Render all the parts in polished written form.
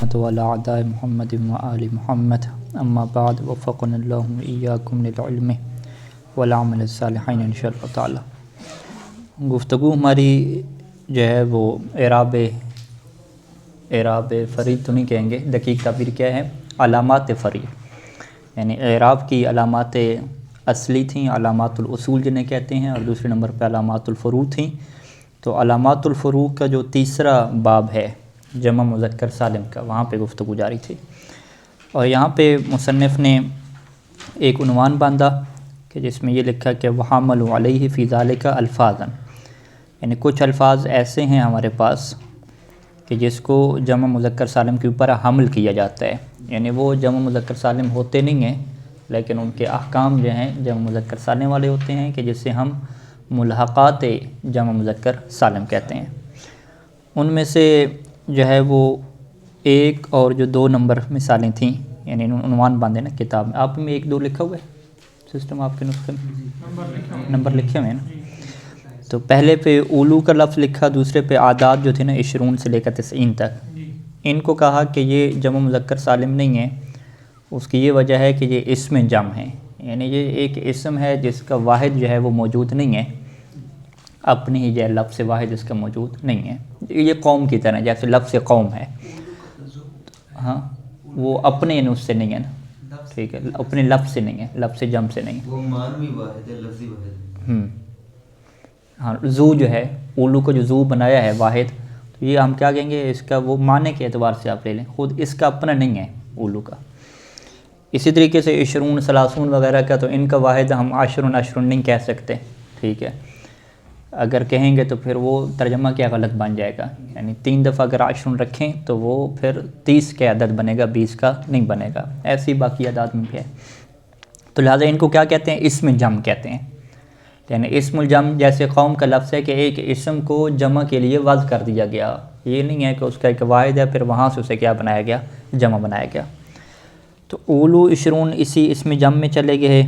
وعلى أعداء محمد وآل محمد اما بعد وفقنا اللہ وإياكم للعلم والعمل الصالحین ان شاء اللہ تعالی۔ گفتگو ہماری جو ہے وہ اعراب فرید تو نہیں کہیں گے، دقیق تعبیر کیا ہے، علامات فرید، یعنی اعراب کی علامات اصلی تھیں، علامات الاصول جنہیں کہتے ہیں، اور دوسرے نمبر پہ علامات الفروع تھیں۔ تو علامات الفروع کا جو تیسرا باب ہے جمع مذکر سالم کا، وہاں پہ گفتگو جاری تھی، اور یہاں پہ مصنف نے ایک عنوان باندھا کہ جس میں یہ لکھا کہ وَحَمَلُوا عَلَيْهِ فِي ذَلِكَ الفاظًا، یعنی کچھ الفاظ ایسے ہیں ہمارے پاس کہ جس کو جمع مذکر سالم کے اوپر حمل کیا جاتا ہے، یعنی وہ جمع مذکر سالم ہوتے نہیں ہیں لیکن ان کے احکام جو ہیں جمع مذکر سالم والے ہوتے ہیں، کہ جس سے ہم ملحقات جمع مذکر سالم کہتے ہیں۔ ان میں سے جو ہے وہ ایک اور جو 2 نمبر مثالیں تھیں، یعنی عنوان باندھے نا کتاب میں، آپ میں 1 2 لکھا ہوا ہے سسٹم آپ کے نسخے میں، نمبر لکھے ہوئے ہیں نا۔ تو پہلے پہ اولو کا لفظ لکھا، دوسرے پہ عادات جو تھے نا 20 سے لے کر 90 تک، ان کو کہا کہ یہ جمع مذکر سالم نہیں ہے۔ اس کی یہ وجہ ہے کہ یہ اسم جمع ہے، یعنی یہ ایک اسم ہے جس کا واحد جو ہے وہ موجود نہیں ہے، اپنی ہی جو ہے لفظ واحد اس کا موجود نہیں ہے۔ یہ قوم کی طرح، جیسے لفظ قوم ہے، ہاں وہ اپنے یعنی اس سے نہیں ہے نا، ٹھیک ہے، اپنے لفظ سے نہیں ہے، لفظ جمع سے نہیں ہے، وہ معنوی واحد ہے، لفظی واحد ہے۔ ہاں زو جو ہے، اولو کو جو زو بنایا ہے واحد، تو یہ ہم کیا کہیں گے، اس کا وہ معنی کے اعتبار سے آپ لے لیں، خود اس کا اپنا نہیں ہے اولو کا۔ اسی طریقے سے 20 30 وغیرہ کا، تو ان کا واحد ہم 10 نہیں کہہ سکتے، ٹھیک ہے، اگر کہیں گے تو پھر وہ ترجمہ کیا غلط بن جائے گا، یعنی 3 دفعہ اگر 10 رکھیں تو وہ پھر 30 کے عدد بنے گا، 20 کا نہیں بنے گا، ایسی باقی عدد میں بھی ہے۔ تو لہٰذا ان کو کیا کہتے ہیں، اسم جمع کہتے ہیں، یعنی اسم الجمع جیسے قوم کا لفظ ہے کہ ایک اسم کو جمع کے لیے وضع کر دیا گیا، یہ نہیں ہے کہ اس کا ایک واحد ہے پھر وہاں سے اسے کیا بنایا گیا، جمع بنایا گیا۔ تو اولو 20 اسی اسم جمع میں چلے گئے،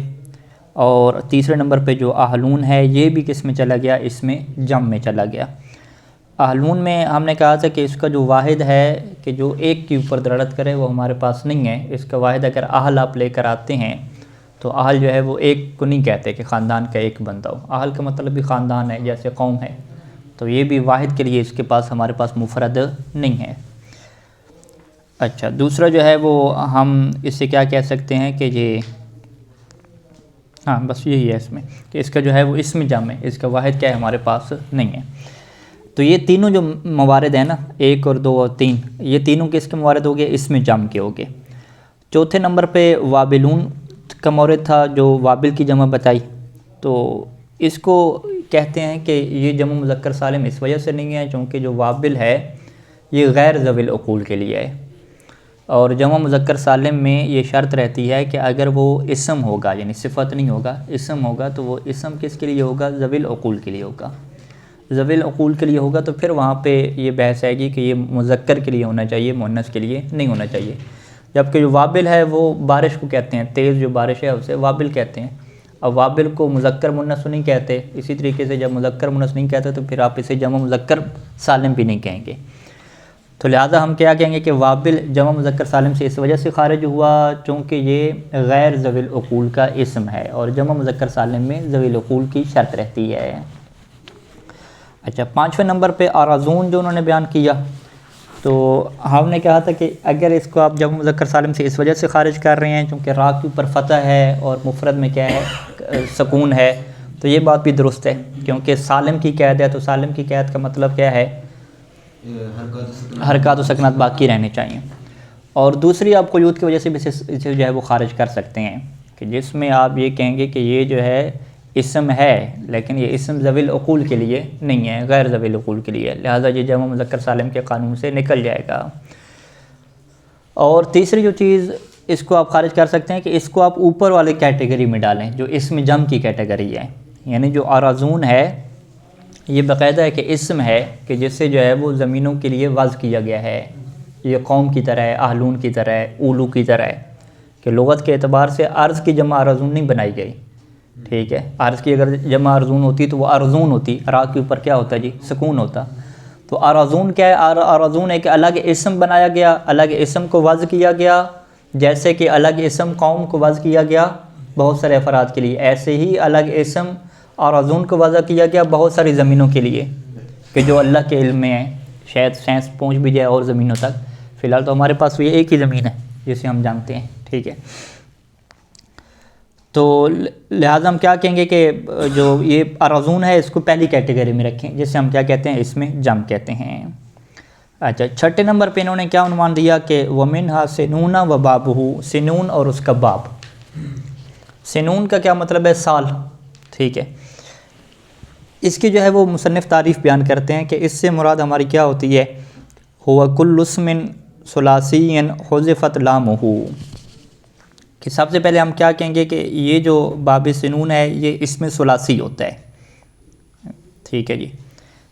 اور تیسرے نمبر پہ جو اہلون ہے یہ بھی کس میں چلا گیا، اس میں جمع میں چلا گیا۔ اہلون میں ہم نے کہا تھا کہ اس کا جو واحد ہے کہ جو ایک کے اوپر دلالت کرے وہ ہمارے پاس نہیں ہے، اس کا واحد اگر اہل آپ لے کر آتے ہیں تو اہل جو ہے وہ ایک کو نہیں کہتے کہ خاندان کا ایک بندہ ہو، اہل کا مطلب بھی خاندان ہے، جیسے قوم ہے، تو یہ بھی واحد کے لیے اس کے پاس ہمارے پاس مفرد نہیں ہے۔ اچھا، دوسرا جو ہے وہ ہم اس سے کیا کہہ سکتے ہیں کہ یہ، ہاں بس یہی ہے اس میں کہ اس کا جو ہے وہ اسم جمع ہے، اس کا واحد کیا ہے ہمارے پاس نہیں ہے۔ تو یہ تینوں جو موارد ہیں نا، 1 اور 2 اور 3، یہ تینوں کس کے موارد ہو گئے، اسم جمع کے ہو گئے۔ چوتھے نمبر پہ وابلون کا مورد تھا، جو وابل کی جمع بتائی، تو اس کو کہتے ہیں کہ یہ جمع مذکر سالم اس وجہ سے نہیں ہے چونکہ جو وابل ہے یہ غیر ذوی العقول کے لیے ہے، اور جمع مذکر سالم میں یہ شرط رہتی ہے کہ اگر وہ اسم ہوگا، یعنی صفت نہیں ہوگا، اسم ہوگا، تو وہ اسم کس کے لیے ہوگا، ذوی العقول کے لیے ہوگا، ذوی العقول کے لیے ہوگا، تو پھر وہاں پہ یہ بحث آئے گی کہ یہ مذکر کے لیے ہونا چاہیے، مؤنث کے لیے نہیں ہونا چاہیے۔ جبکہ جو وابل ہے وہ بارش کو کہتے ہیں، تیز جو بارش ہے اسے وابل کہتے ہیں، اور وابل کو مذکر مؤنث نہیں کہتے، اسی طریقے سے جب مذکر مؤنث نہیں کہتے تو پھر آپ اسے جمع مذکر سالم بھی نہیں کہیں گے۔ تو لہٰذا ہم کیا کہیں گے کہ وابل جمع مذکر سالم سے اس وجہ سے خارج ہوا چونکہ یہ غیر ذوی العقول کا اسم ہے، اور جمع مذکر سالم میں ذوی العقول کی شرط رہتی ہے۔ اچھا، 5ویں نمبر پہ آرازون جو انہوں نے بیان کیا، تو ہم نے کہا تھا کہ اگر اس کو آپ جمع مذکر سالم سے اس وجہ سے خارج کر رہے ہیں چونکہ را کے اوپر فتح ہے اور مفرد میں کیا ہے، سکون ہے، تو یہ بات بھی درست ہے، کیونکہ سالم کی قید ہے، تو سالم کی قید کا مطلب کیا ہے، حرکات و سکنات باقی رہنے چاہیے۔ اور دوسری آپ قیود کی وجہ سے بھی اسے جو ہے وہ خارج کر سکتے ہیں، کہ جس میں آپ یہ کہیں گے کہ یہ جو ہے اسم ہے لیکن یہ اسم ذوی العقول کے لیے نہیں ہے، غیر ذوی العقول کے لیے، لہٰذا یہ جمع مذکر سالم کے قانون سے نکل جائے گا۔ اور تیسری جو چیز اس کو آپ خارج کر سکتے ہیں کہ اس کو آپ اوپر والے کیٹیگری میں ڈالیں جو اسم جمع کی کیٹیگری ہے، یعنی جو آرازون ہے یہ باقاعدہ ہے کہ اسم ہے کہ جس سے جو ہے وہ زمینوں کے لیے وضع کیا گیا ہے، یہ قوم کی طرح ہے، اہلون کی طرح ہے، اولو کی طرح ہے، کہ لغت کے اعتبار سے ارض کی جمع آرازون نہیں بنائی گئی، ٹھیک ہے، ارض کی اگر جمع ارزون ہوتی تو وہ ارزون ہوتی، را کے اوپر کیا ہوتا جی، سکون ہوتا، تو ارازون کیا ہے؟ ارازون ایک الگ اسم بنایا گیا، الگ اسم کو وضع کیا گیا، جیسے کہ الگ اسم قوم کو وضع کیا گیا بہت سارے افراد کے لیے، ایسے ہی الگ اسم ارازون کو وضع کیا گیا بہت ساری زمینوں کے لیے کہ جو اللہ کے علم میں ہے، شاید سائنس پہنچ بھی جائے اور زمینوں تک، فی الحال تو ہمارے پاس یہ ایک ہی زمین ہے جسے ہم جانتے ہیں، ٹھیک ہے۔ تو لہٰذا ہم کیا کہیں گے کہ جو یہ ارازون ہے اس کو پہلی کیٹیگری میں رکھیں، جسے ہم کیا کہتے ہیں؟ اس میں جم کہتے ہیں۔ اچھا، چھٹے نمبر پہ انہوں نے کیا عنوان دیا کہ وَمِنْهَا سِنُونَ وَبَابُهُ، سنون اور اس کا باب۔ سنون کا کیا مطلب ہے؟ سال، ٹھیک ہے۔ اس کی جو ہے وہ مصنف تعریف بیان کرتے ہیں کہ اس سے مراد ہماری کیا ہوتی ہے؟ هُوَ كُلُّ اسْمٍ ثُلَاثِيٍّ حُذِفَتْ لَامُهُ، کہ سب سے پہلے ہم کیا کہیں گے کہ یہ جو باب سنون ہے یہ اسم ثلاثی ہوتا ہے، ٹھیک ہے جی،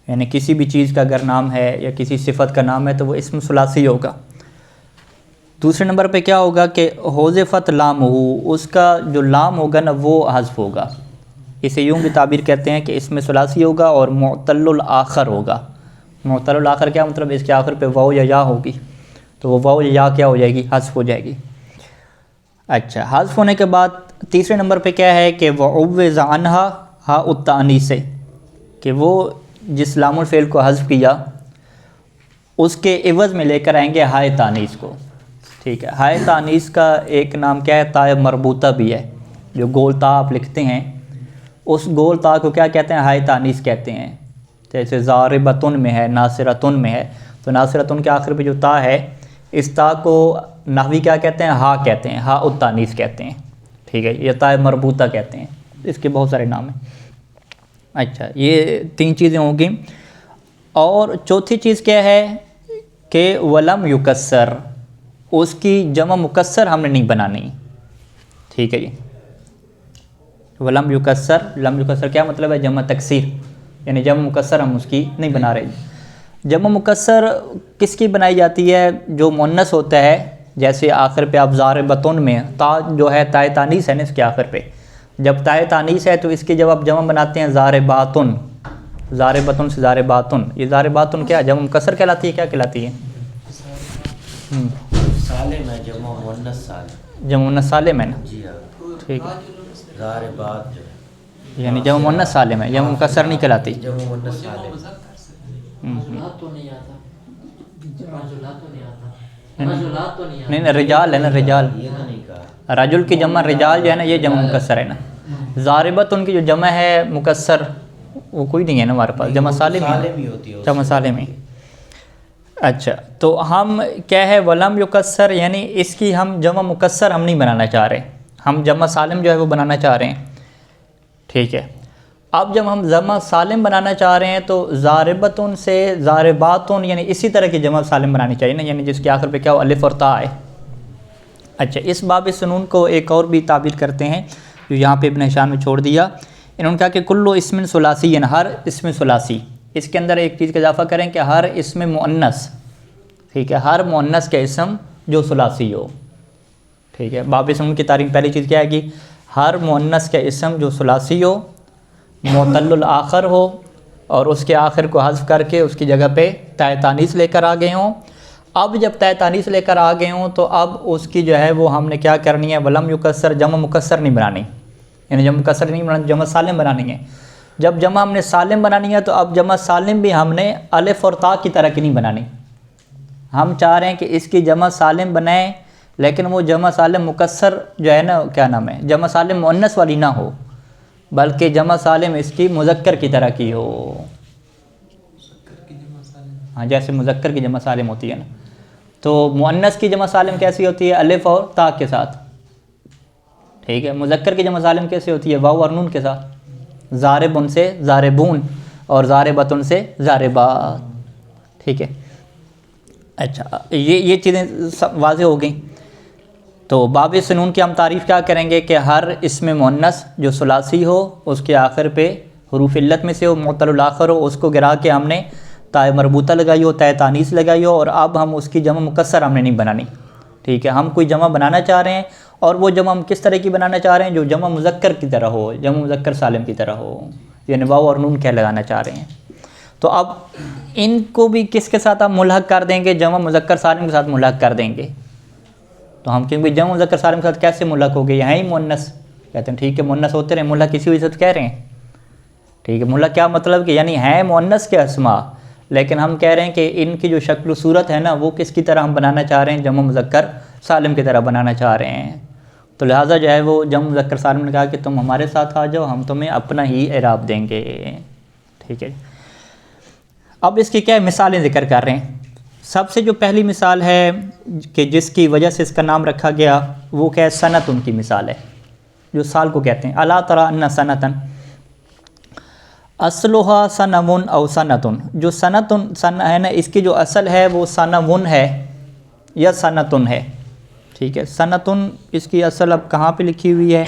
یعنی کسی بھی چیز کا اگر نام ہے یا کسی صفت کا نام ہے تو وہ اسم ثلاثی ہوگا۔ دوسرے نمبر پہ کیا ہوگا کہ حذفت لامہ، اس کا جو لام ہوگا نا وہ حذف ہوگا، اسے یوں بھی تعبیر کہتے ہیں کہ اسم ثلاثی ہوگا اور معتل الآخر ہوگا۔ معتل الآخر کیا مطلب؟ اس کے آخر پہ واو یا یا ہوگی، تو وہ واو یا یا کیا ہو جائے گی؟ حذف ہو جائے گی۔ اچھا، حذف ہونے کے بعد تیسرے نمبر پہ کیا ہے کہ وَعُوِّضَ عَنْهَا ہَاءُ التَّأْنِیث، کہ وہ جس لام الفعل کو حذف کیا اس کے عوض میں لے کر آئیں گے ہائے تانیث کو، ٹھیک ہے۔ ہائے تانیث کا ایک نام کیا ہے؟ تائے مربوطہ بھی ہے، جو گول تا آپ لکھتے ہیں اس گول تا کو کیا کہتے ہیں؟ ہائے تانیث کہتے ہیں۔ جیسے ضاربتن میں ہے، ناصرتن میں ہے، تو ناصرتن کے آخر پہ جو تا ہے اس تا کو نحوی کیا کہتے ہیں؟ ہا کہتے ہیں، ہا التانیث کہتے ہیں، ٹھیک ہے، یا تائے مربوطہ کہتے ہیں، اس کے بہت سارے نام ہیں۔ اچھا، یہ تین چیزیں ہوں گی، اور چوتھی چیز کیا ہے کہ ولم یکسر، اس کی جمع مکسر ہم نے نہیں بنانی، ٹھیک ہے جی۔ ولم یکسر، لم یکسر کیا مطلب ہے؟ جمع تکسیر، یعنی جمع مکسر ہم اس کی نہیں بنا رہے۔ جمع مکسر کس کی بنائی جاتی ہے؟ جو مؤنث ہوتا ہے، جیسے آخر پہ آپ ضاربتن میں تا جو ہے تائے تانیث ہے نا اس کے آخر پہ، جب تائے تانیث ہے تو اس کی جب آپ جمع بناتے ہیں ضارباتن، ضاربتن سے ضارباتن، یہ ضارباتن کیا جمع مکسر کہلاتی ہے؟ کیا کہلاتی ہے؟ سالم ہے، جمع مؤنث سالم، جمع مؤنث سالم ہے نا، جی ہاں، ٹھیک ہے، ضاربات جو ہے یعنی جمع مؤنث سالم ہے، جمع مکسر نہیں کہلاتی۔ جمع مؤنث سالم، نہیں نہیں، رجال ہے نا، رجال، یہ تو نہیں کہا۔ رجل کی جمع رجال جو ہے نا یہ جمع مکسر ہے نا۔ ضاربت ان کی جو جمع ہے مکسر وہ کوئی نہیں ہے نا ہمارے پاس، جمع سالم ہی ہوتی ہے، جمع سالم ہی۔ اچھا، تو ہم کیا ہے ولم یکسر، یعنی اس کی ہم جمع مکسر ہم نہیں بنانا چاہ رہے، ہم جمع سالم جو ہے وہ بنانا چاہ رہے ہیں، ٹھیک ہے۔ اب جب ہم جمع سالم بنانا چاہ رہے ہیں تو ضاربتن سے ضارباتن، یعنی اسی طرح کی جمع سالم بنانی چاہیے نا، یعنی جس کے آخر پہ کیا ہو؟ الف اور تا ہے۔ اچھا، اس باب سنون کو ایک اور بھی تعبیر کرتے ہیں جو یہاں پہ ابن ہشام میں چھوڑ دیا، انہوں نے کہا کہ کلو اسم ثلاثی، یعنی ہر اسم ثلاثی، اس کے اندر ایک چیز کا اضافہ کریں کہ ہر اسم مؤنث، ٹھیک ہے، ہر مؤنث کا اسم جو ثلاثی ہو، ٹھیک ہے۔ باب سنون کی تعریف پہلی چیز کیا ہے کہ ہر مؤنث کا اسم جو ثلاثی ہو، معتل الآخر ہو، اور اس کے آخر کو حذف کر کے اس کی جگہ پہ تائے تانیث لے کر آ گئے ہوں۔ اب جب تائے تانیث لے کر آ گئے ہوں تو اب اس کی جو ہے وہ ہم نے کیا کرنی ہے؟ ولم یکسر، جمع مکسر نہیں بنانی، یعنی جمع مکسر نہیں بنانی، جمع سالم بنانی ہے۔ جب جمع ہم نے سالم بنانی ہے تو اب جمع سالم بھی ہم نے الف اور تا کی طرح کی نہیں بنانی، ہم چاہ رہے ہیں کہ اس کی جمع سالم بنائیں لیکن وہ جمع سالم مکسر جو ہے نا کیا نام ہے؟ جمع سالم مؤنث والی نہ ہو، بلکہ جمع سالم اس کی مذکر کی طرح کی ہو، ہاں، جیسے مذکر کی جمع سالم ہوتی ہے نا، تو مؤنث کی جمع سالم کیسی ہوتی ہے؟ الف اور تا کے ساتھ، ٹھیک ہے۔ مذکر کی جمع سالم کیسی ہوتی ہے؟ واو اور نون کے ساتھ، ضاربن سے ضاربون اور ضاربتن سے ضاربات، ٹھیک ہے۔ اچھا، یہ چیزیں واضح ہو گئیں۔ تو باب سنون کی ہم تعریف کیا کریں گے کہ ہر اسم مؤنث جو ثلاثی ہو، اس کے آخر پہ حروف علت میں سے ہو، معتل الآخر ہو، اس کو گرا کے ہم نے تائے مربوطہ لگائی ہو، تائے تانیث لگائی ہو، اور اب ہم اس کی جمع مکسر ہم نے نہیں بنانی، ٹھیک ہے۔ ہم کوئی جمع بنانا چاہ رہے ہیں، اور وہ جمع ہم کس طرح کی بنانا چاہ رہے ہیں؟ جو جمع مذکر کی طرح ہو، جمع مذکر سالم کی طرح ہو، یعنی واو اور نون کیا لگانا چاہ رہے ہیں۔ تو اب ان کو بھی کس کے ساتھ آپ ملحق کر دیں گے؟ جمع مذکر سالم کے ساتھ ملحق کر دیں گے. تو ہم کہیں گے جمع مذکر سالم کے ساتھ کیسے ملحق ہو گئے؟ یہاں ہی مؤنث. کہتے ہیں ٹھیک ہے مؤنث ہوتے رہے، ملحق کسی وجہ سے تو کہہ رہے ہیں. ٹھیک ہے، ملحق کیا مطلب کہ یعنی ہیں مؤنث کے اسماء، لیکن ہم کہہ رہے ہیں کہ ان کی جو شکل و صورت ہے نا وہ کس کی طرح ہم بنانا چاہ رہے ہیں؟ جمع مذکر سالم کی طرح بنانا چاہ رہے ہیں. تو لہٰذا جو ہے وہ جمع مذکر سالم نے کہا کہ تم ہمارے ساتھ آ جاؤ، ہم تمہیں اپنا ہی اعراب دیں گے. ٹھیک ہے، اب اس کی کیا مثالیں ذکر کر رہے ہیں. سب سے جو پہلی مثال ہے کہ جس کی وجہ سے اس کا نام رکھا گیا وہ کیا ہے؟ سنت ان کی مثال ہے، جو سال کو کہتے ہیں. الا تری ان سنتن اصلها سنون او سنتن. جو سنتن سن ہے نا، اس کی جو اصل ہے وہ سنون ہے یا سنتن ہے. ٹھیک ہے، سنتن اس کی اصل اب کہاں پہ لکھی ہوئی ہے؟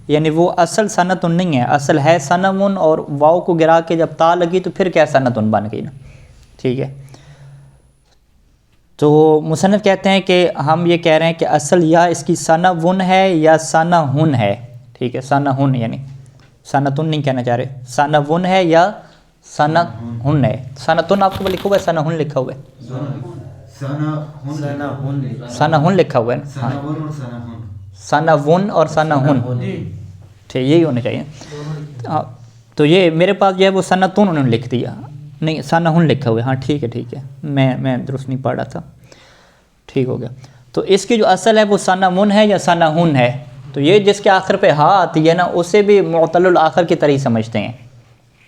یعنی وہ اصل سنتن نہیں ہے، اصل ہے سنون، اور واو کو گرا کے جب تا لگی تو پھر کیا سنتن بن گئی نا. ٹھیک ہے، تو مصنف کہتے ہیں کہ ہم یہ کہہ رہے ہیں کہ اصل یا اس کی سنون ہے یا سنہن ہے. ٹھیک ہے، سنہن یعنی سنتن نہیں کہنا چاہ رہے، سنون ہے یا سنہن ہے. سنتن آپ کو لکھا ہوا ہے، سنہن لکھا ہوا ہے، سنہن لکھا ہوا ہے. ہاں، سنون اور سنہن، ٹھیک یہی ہونا چاہیے. تو یہ میرے پاس جو ہے وہ سنتن انہوں نے لکھ دیا، نہیں سنہن لکھا ہوا ہے. ہاں ٹھیک ہے ٹھیک ہے، میں درست نہیں پڑھ رہا تھا، ٹھیک ہو گیا. تو اس کی جو اصل ہے وہ سنون ہے یا سنہن ہے. تو یہ جس کے آخر پہ ہاں آتی ہے نا اسے بھی معتل الآخر کی طرح سمجھتے ہیں.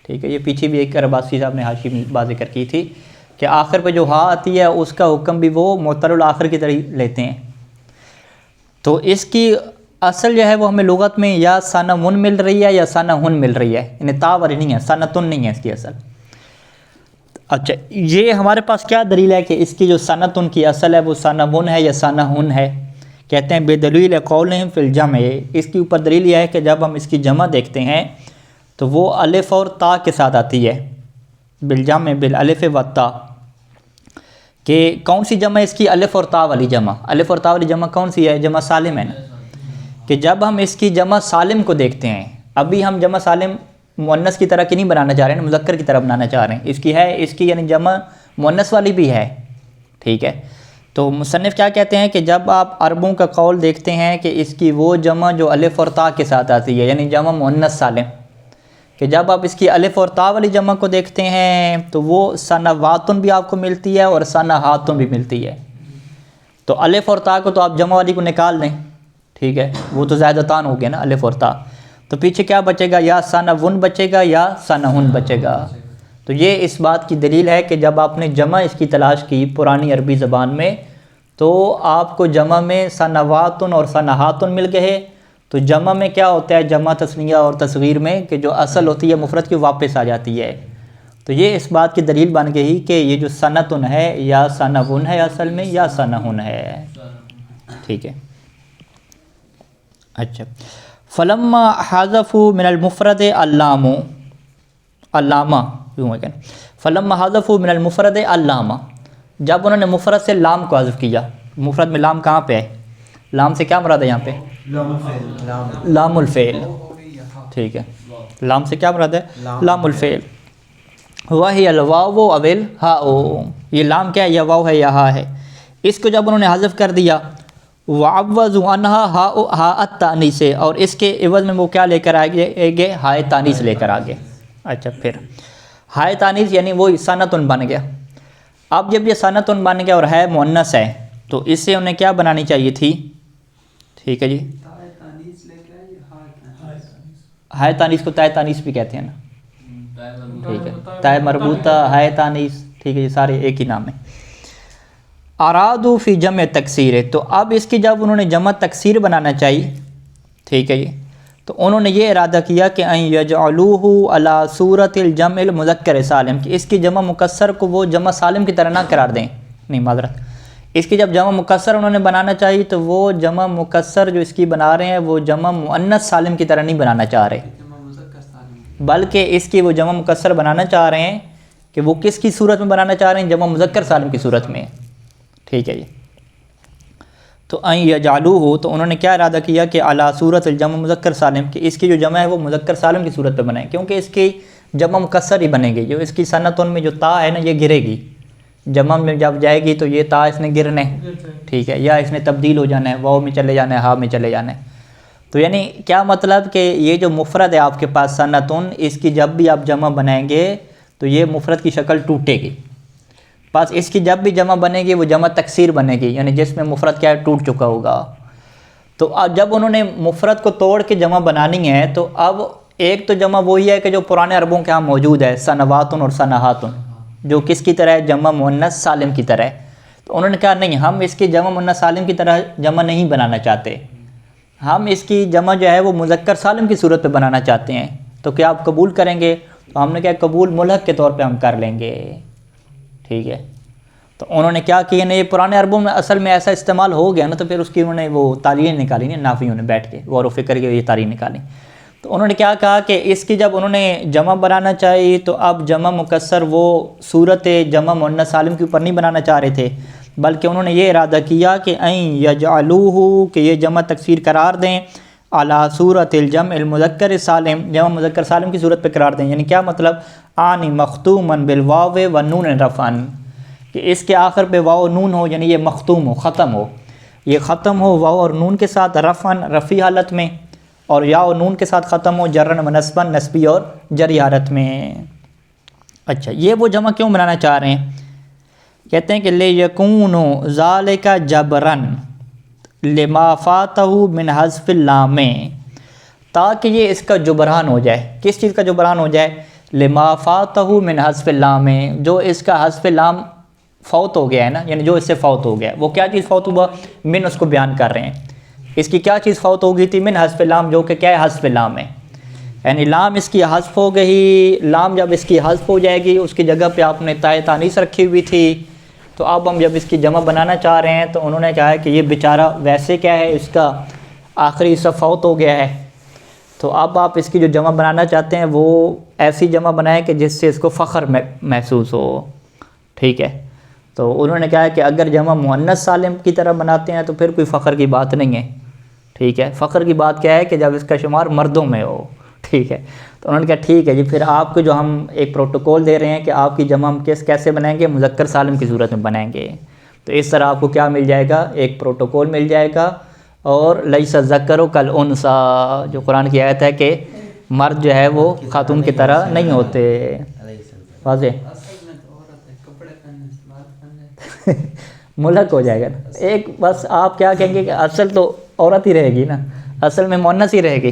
ٹھیک ہے، یہ پیچھے بھی ایک عرباسی صاحب نے حاشی میں بات ذکر کی تھی کہ آخر پہ جو ہاں آتی ہے اس کا حکم بھی وہ معتل الآخر کی طرح لیتے ہیں. تو اس کی اصل جو ہے وہ ہمیں لغت میں یا سنون مل رہی ہے یا سنہن مل رہی ہے، یعنی تا والی نہیں ہے، سنتن نہیں ہے اس کی اصل. اچھا، یہ ہمارے پاس کیا دلیل ہے کہ اس کی جو سنتن کی اصل ہے وہ سنون ہے یا سنہن ہے؟ کہتے ہیں بے دلیل قولہم فی الجمع. اس کے اوپر دلیل یہ ہے کہ جب ہم اس کی جمع دیکھتے ہیں تو وہ الف اور تا کے ساتھ آتی ہے، بالجمع بالالف والتا. کہ کون سی جمع اس کی؟ الف اور تا والی جمع. الف اور تا والی جمع کون سی ہے؟ جمع سالم ہے نا. کہ جب ہم اس کی جمع سالم کو دیکھتے ہیں، ابھی ہم جمع سالم مؤنث کی طرح کی نہیں بنانا چاہ رہے ہیں، مذکر کی طرح بنانا چاہ رہے ہیں. اس کی ہے، اس کی یعنی جمع مؤنث والی بھی ہے. ٹھیک ہے، تو مصنف کیا کہتے ہیں کہ جب آپ عربوں کا قول دیکھتے ہیں کہ اس کی وہ جمع جو الف اور تا کے ساتھ آتی ہے، یعنی جمع مؤنث سالم، کہ جب آپ اس کی الف اور تا والی جمع کو دیکھتے ہیں تو وہ سنواتن بھی آپ کو ملتی ہے اور سنہاتن بھی ملتی ہے. تو الف اور تا کو تو آپ جمع والی کو نکال دیں، ٹھیک ہے، وہ تو زائدتان ہو گیا نا الف اور تا. تو پیچھے کیا بچے گا؟ یا سنون بچے گا یا سنہن بچے گا. تو یہ اس بات کی دلیل ہے کہ جب آپ نے جمع اس کی تلاش کی پرانی عربی زبان میں تو آپ کو جمع میں سنواتن اور سنہاتن مل گئے. تو جمع میں کیا ہوتا ہے؟ جمع تثنیہ اور تصغیر میں کہ جو اصل ہوتی ہے مفرد کی واپس آ جاتی ہے. تو یہ اس بات کی دلیل بن گئی کہ یہ جو سنتن ہے یا سنون ہے اصل میں یا سنہن ہے. ٹھیک ہے، اچھا. فلما حذفوا من المفرد اللام، علامہ کیوں ہے؟ فلما حذفوا من المفرد اللام، جب انہوں نے مفرد سے لام کو حذف کیا. مفرد میں لام کہاں پہ ہے؟ لام سے کیا مراد ہے یہاں پہ؟ لام الفعل. ٹھیک ہے، لام سے کیا مراد ہے؟ لام الفعل. وہی الواو او الہاء، یہ لام کیا ہے؟ یا واو ہے یا ہا ہے. اس کو جب انہوں نے حذف کر دیا، وعوضوا عنہا ہاء التانیث، اور اس کے عوض میں وہ کیا لے کر آئے گے؟ ہائے تانیث لے کر آگے. اچھا، پھر ہائے تانیث یعنی وہ سنتن بن گیا. اب جب یہ سنتن بن گیا اور ہے مؤنث ہے تو اس سے انہیں کیا بنانی چاہیے تھی؟ ٹھیک ہے جی، ہائے تانیث کو تائے تانیث بھی کہتے ہیں نا. ٹھیک ہے، تائے مربوطہ، ہائے تانیث، ٹھیک ہے، یہ سارے ایک ہی نام ہیں. ارادو فی جمع تکسیر ہے. تو اب اس کی جب انہوں نے جمع تکسیر بنانا چاہیے، ٹھیک ہے جی، تو انہوں نے یہ ارادہ کیا کہ ان یجعلوہ علی صورت الجمع المذکر سالم، کہ اس کی جمع مکسر کو وہ جمع سالم کی طرح نہ قرار دیں. نہیں معذرت، اس کی جب جمع مکسر انہوں نے بنانا چاہیے تو وہ جمع مکسر جو اس کی بنا رہے ہیں وہ جمع مؤنث سالم کی طرح نہیں بنانا چاہ رہے، بلکہ اس کی وہ جمع مکسر بنانا چاہ رہے ہیں کہ وہ کس کی صورت میں بنانا چاہ رہے ہیں؟ جمع مذکر سالم کی صورت میں. ٹھیک ہے جی، تو ان یجعلوہ، تو انہوں نے کیا ارادہ کیا کہ علی صورت الجمع مذکر سالم، کہ اس کی جو جمع ہے وہ مذکر سالم کی صورت پہ بنائیں، کیونکہ اس کی جمع مکسر ہی بنے گی. جو اس کی صنعتوں میں جو تا ہے نا یہ گرے گی, جمع میں جب جائے گی تو یہ تا اس نے گرنا ہے, ٹھیک ہے, یا اس نے تبدیل ہو جانا ہے, واو میں چلے جانا ہے, ہا میں چلے جانا ہے. تو یعنی کیا مطلب کہ یہ جو مفرد ہے آپ کے پاس صنعتون, اس کی جب بھی آپ جمع بنائیں گے تو یہ مفرد کی شکل ٹوٹے گی. بس اس کی جب بھی جمع بنے گی وہ جمع تکسیر بنے گی, یعنی جس میں مفرد کیا ہے ٹوٹ چکا ہوگا. تو جب انہوں نے مفرد کو توڑ کے جمع بنانی ہے تو اب ایک تو جمع وہی ہے کہ جو پرانے عربوں کے ہاں موجود ہے, صنواتن اور صنہاتن, جو کس کی طرح ہے, جمع مؤنث سالم کی طرح ہے. تو انہوں نے کہا نہیں, ہم اس کی جمع مؤنث سالم کی طرح جمع نہیں بنانا چاہتے, ہم اس کی جمع جو ہے وہ مذکر سالم کی صورت پہ بنانا چاہتے ہیں. تو کیا آپ قبول کریں گے؟ تو ہم نے کہا قبول ملحق کے طور پہ ہم کر لیں گے, ٹھیک ہے. تو انہوں نے کیا کیا نا, یہ پرانے عربوں میں اصل میں ایسا استعمال ہو گیا نا, تو پھر اس کی انہوں نے وہ تعلیل نکالی نا, نافیوں نے بیٹھ کے غور و فکر کے یہ تعلیل نکالی. تو انہوں نے کیا کہا کہ اس کی جب انہوں نے جمع بنانا چاہی تو اب جمع مکسر وہ صورت جمع مؤنث سالم کے اوپر نہیں بنانا چاہ رہے تھے, بلکہ انہوں نے یہ ارادہ کیا کہ این یجعلوہ, کہ یہ جمع تکسیر قرار دیں, اعلیٰ صورت الجمع المذکر سالم, جمع مذکر سالم کی صورت پہ قرار دیں. یعنی کیا مطلب, آنی مختومن بالواو و نون رفعن, کہ اس کے آخر پہ واو نون ہو, یعنی یہ مختوم ہو, ختم ہو, یہ ختم ہو واو اور نون کے ساتھ, رفعن رفیع حالت میں, اور یا و نون کے ساتھ ختم ہو, جرن و نصبن نصبی اور جری حالت میں. اچھا, یہ وہ جمع کیوں بنانا چاہ رہے ہیں؟ کہتے ہیں کہ لِيَكُونُ ذَلِكَ جَبْرًا لِمَا فَاتَهُ مِنْ حَذْفِ اللَّامِ, تاکہ یہ اس کا جبران ہو جائے. کس چیز کا جبران ہو جائے؟ لِمَا فَاتَهُ مِنْ حَذْفِ اللَّامِ, جو اس کا حذف لام فوت ہو گیا ہے نا, یعنی جو اس سے فوت ہو گیا. وہ کیا چیز فوت ہوا؟ من, اس کو بیان کر رہے ہیں. اس کی کیا چیز فوت ہو گئی تھی؟ من حذف لام, جو کہ کیا ہے, حذف لام ہے. یعنی لام اس کی حذف ہو گئی. لام جب اس کی حذف ہو جائے گی, اس کی جگہ پہ آپ نے تائے تانیث رکھی ہوئی تھی, تو اب ہم جب اس کی جمع بنانا چاہ رہے ہیں تو انہوں نے کہا ہے کہ یہ بیچارہ ویسے کیا ہے, اس کا آخری حصہ فوت ہو گیا ہے, تو اب آپ اس کی جو جمع بنانا چاہتے ہیں وہ ایسی جمع بنائیں کہ جس سے اس کو فخر محسوس ہو, ٹھیک ہے. تو انہوں نے کہا ہے کہ اگر جمع مؤنث سالم کی طرح بناتے ہیں تو پھر کوئی فخر کی بات نہیں ہے, ٹھیک ہے. فخر کی بات کیا ہے کہ جب اس کا شمار مردوں میں ہو, ٹھیک ہے. تو انہوں نے کہا ٹھیک ہے جی, پھر آپ کو جو ہم ایک پروٹوکول دے رہے ہیں کہ آپ کی جمع ہم کیسے بنائیں گے, مذکر سالم کی صورت میں بنائیں گے. تو اس طرح آپ کو کیا مل جائے گا, ایک پروٹوکول مل جائے گا. اور لیس الذکر کالانثیٰ, جو قرآن کی آیت ہے کہ مرد جو ہے وہ خاتون کی طرح نہیں ہوتے. واضح ملحق ہو جائے گا نا. ایک بس آپ کیا کہیں گے کہ اصل تو عورت ہی رہے گی نا, اصل میں مؤنث ہی رہے گی,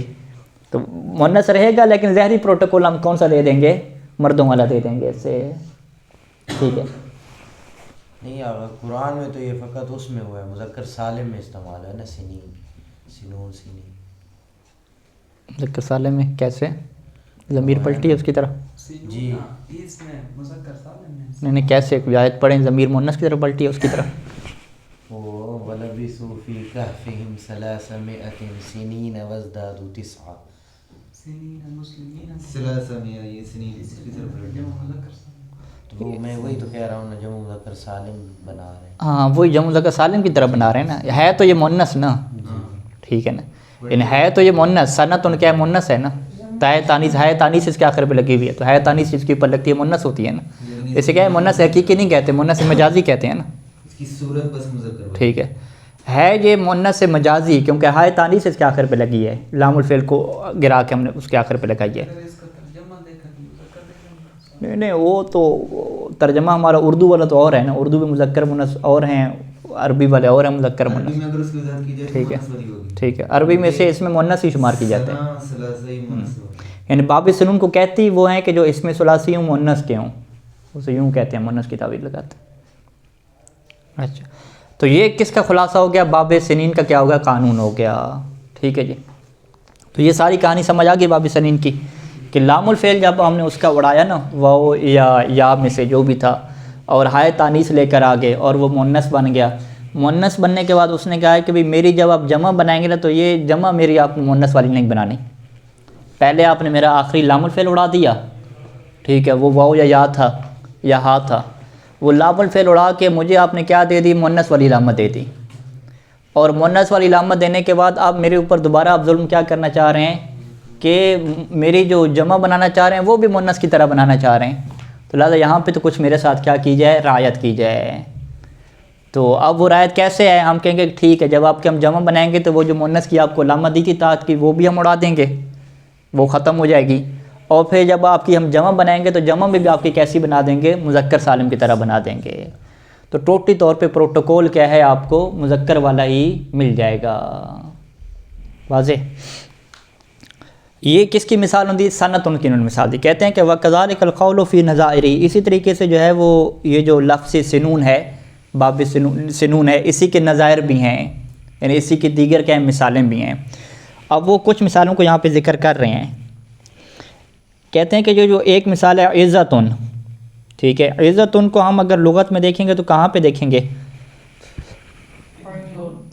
تو مؤنث رہے گا لیکن ظاہری پروٹوکول ہم کون سا دے دیں گے, مردوں والا دے دیں گے اس سے, ٹھیک ہے. نہیں آگا قرآن میں تو یہ فقط اس میں ہوا ہے, مذکر سالم میں استعمال ہے نا, سنین, سنون, سنین. مذکر سالم میں کیسے ضمیر پلٹی ہے اس کی طرح؟ جی اس میں مذکر سالم میں نہیں کیسے, کوئی آیت پڑھیں ضمیر مؤنث کی طرف پلٹی ہے اس کی طرف. وَلَبِثُوا فِي كَهْفِهِمْ 300 سِنِينَ وَازْدَادُوا 9. سنین المسلمین یہ سنین اس کی طرف پلٹ جمع مذکر سالم. تو میں وہی تو کہہ رہا ہوں نا, جمع مذکر سالم بنا رہے ہیں. ہاں وہی جمع مذکر سالم کی طرف بنا رہے ہیں نا, ہے تو یہ مؤنث نا, ٹھیک ہے نا. یعنی ہے تو یہ مؤنث, صنعت ان کیا ہے, مؤنث ہے نا. تائے تانیث, ہے تانیث اس کے آخر پہ لگی ہوئی ہے, تو ہے تانیث جس کے اوپر لگتی ہے مؤنث ہوتی ہے نا. اسے کیا ہے, مؤنث حقیقی نہیں کہتے, مؤنث مجازی کہتے ہیں نا, اس کی صورت بس مذکر ٹھیک ہے. ہے یہ مؤنث مجازی, کیونکہ ہائے تانیث اس کے آخر پہ لگی ہے, لام الفعل کو گرا کے ہم نے اس کے آخر پہ لگائی ہے. اگر اس کا ترجمہ دیکھا تو مذکر دیکھا. نہیں نہیں, وہ تو ترجمہ ہمارا اردو والا تو اور ہے نا, اردو میں مذکر مؤنث اور ہیں, عربی والے اور ہیں مذکر عربی مؤنث, میں اگر اس کی وضاحت کی جائے ٹھیک ہے, تو مؤنث ہوگی. ٹھیک ہے. عربی میں سے اس میں مؤنث ہی شمار کی جاتا ہے, ثلاثی مؤنث ہوگی. یعنی باب سنون کو کہتی وہ ہیں کہ جو اس میں ثلاثی ہوں مؤنث کے ہوں, اسے یوں کہتے ہیں, مؤنث کی تعبیر لگاتے ہیں. اچھا, تو یہ کس کا خلاصہ ہو گیا, باب سنین کا کیا ہوگا, قانون ہو گیا, ٹھیک ہے جی. تو یہ ساری کہانی سمجھ آ گئی باب سنین کی, کہ لام الفعل جب ہم نے اس کا اڑایا نا, واو یا میں سے جو بھی تھا, اور ہائے تانیث لے کر آگے, اور وہ مؤنث بن گیا. مؤنث بننے کے بعد اس نے کہا ہے کہ بھئی میری جب آپ جمع بنائیں گے نا, تو یہ جمع میری آپ مؤنث والی نہیں بنانی. پہلے آپ نے میرا آخری لام الفعل اڑا دیا, ٹھیک ہے, وہ واو یا تھا یا ہا تھا, وہ لام الفعل اڑا کے مجھے آپ نے کیا دے دی, مؤنث والی علامت دے دی. اور مؤنث والی علامت دینے کے بعد آپ میرے اوپر دوبارہ آپ ظلم کیا کرنا چاہ رہے ہیں, کہ میری جو جمع بنانا چاہ رہے ہیں وہ بھی مؤنث کی طرح بنانا چاہ رہے ہیں، تو لہٰذا یہاں پہ تو کچھ میرے ساتھ کیا کی جائے، رعایت کی جائے۔ تو اب وہ رعایت کیسے ہے؟ ہم کہیں گے ٹھیک ہے، جب آپ کے ہم جمع بنائیں گے تو وہ جو مؤنث کی آپ کو علامہ دی تھی تحت کی وہ بھی ہم اڑا دیں گے، وہ ختم ہو جائے گی۔ اور پھر جب آپ کی ہم جمع بنائیں گے تو جمع میں بھی آپ کی کیسی بنا دیں گے، مذکر سالم کی طرح بنا دیں گے۔ تو ٹوٹلی طور پہ پروٹوکول کیا ہے، آپ کو مذکر والا ہی مل جائے گا۔ واضح؟ یہ کس کی مثال ہوتی ہے؟ صنعت ان کی مثال دی، کہتے ہیں کہ وَكَذَلِكَ الْقَوْلُ فِي نَظَائِرِ، اسی طریقے سے جو ہے وہ یہ جو لفظ سنون ہے، باب سنون ہے، اسی کے نظائر بھی ہیں، یعنی اسی کی دیگر کیا ہیں، مثالیں بھی ہیں۔ اب وہ کچھ مثالوں کو یہاں پہ ذکر کر رہے ہیں، کہتے ہیں کہ جو ایک مثال ہے عزتن، ٹھیک ہے، عزتن کو ہم اگر لغت میں دیکھیں گے تو کہاں پہ دیکھیں گے؟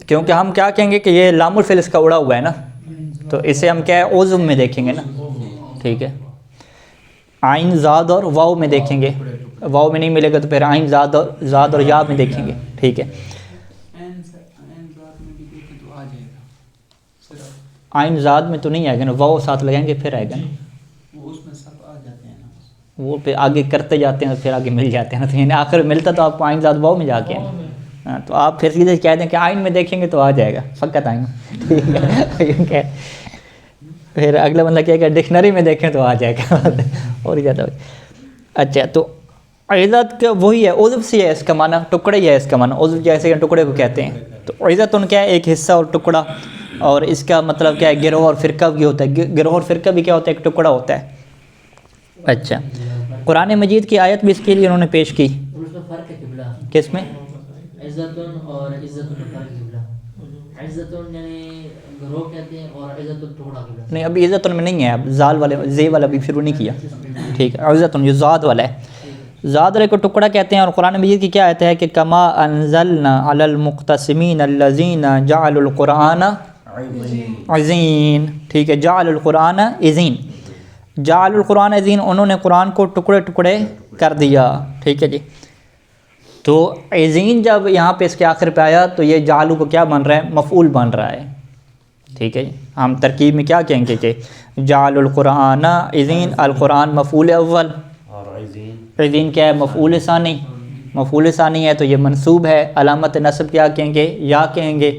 کیونکہ ہم کیا کہیں گے کہ یہ لام الفعل اس کا اڑا ہوا ہے نا، تو اسے ہم کیا ہے عزم میں دیکھیں گے نا، ٹھیک ہے، عین زاد اور واو میں دیکھیں گے، واو میں نہیں ملے گا تو پھر عین زاد اور یا میں دیکھیں گے، ٹھیک ہے۔ این ذات میں بھی دیکھیں تو آ جائے گا صرف، عین زاد میں تو نہیں آئے گا نا، واو ساتھ لگائیں گے پھر آئے گا نا، وہ اس میں سب آ جاتے ہیں نا، وہ پہ آگے کرتے جاتے ہیں پھر آگے مل جاتے ہیں نا، تو یعنی آخر ملتا تو آپ کو عین زاد واو میں جا کے ہے نا۔ ہاں، تو آپ پھر سیدھے کہہ دیں کہ عین میں دیکھیں گے تو آ جائے گا، فقط عین، ٹھیک ہے۔ پھر اگلا بندہ کہے کہ ڈکشنری میں دیکھیں تو آ جائے گا، اور زیادہ ہو جائے۔ اچھا، تو عزت کا وہی ہے، عضو سی ہے اس کا معنی، ٹکڑے ہی ہے اس کا معنی، عضو جیسے کہ ٹکڑے کو کہتے ہیں، تو عزت ان کیا ہے، ایک حصہ اور ٹکڑا، اور اس کا مطلب کیا ہے، گروہ اور فرقہ بھی ہوتا ہے، گروہ اور فرقہ بھی کیا ہوتا ہے، ایک ٹکڑا ہوتا ہے۔ اچھا، قرآن مجید کی آیت بھی اس کے لیے انہوں نے پیش کی، اس میں فرق ہے قبلہ، کس میں؟ عزت اور عزت میں فرق ہے قبلہ، عزت یعنی گروہ کہتے ہیں اور عزت ٹکڑا قبلہ نہیں، ابھی عزت میں نہیں ہے، اب زال والے زی والا بھی شروع نہیں کیا، ٹھیک ہے، عزت یہ زاد والا ہے، زاد والے کو ٹکڑا کہتے ہیں۔ اور قرآن مجید کی کیا آیت ہے کہ کما انزلنا علی المقتسمین الذین جعلوا القرآن عظیم، ٹھیک ہے، جعل القرآن عظیم، جعل القرآن عظیم، انہوں نے قرآن کو ٹکڑے ٹکڑے کر دیا، ٹھیک ہے جی۔ تو عظیم جب یہاں پہ اس کے آخر پہ آیا تو یہ جعلو کو کیا بن رہا ہے، مفعول بن رہا ہے، ٹھیک ہے جی۔ ہم ترکیب میں کیا کہیں گے کہ جعل القرآن عظیم، القرآن مفعول اول، اور عظیم عظیم کیا ہے، مفعول ثانی، مفعول ثانی ہے تو یہ منصوب ہے، علامت نصب کیا کہیں گے، یا کہیں گے،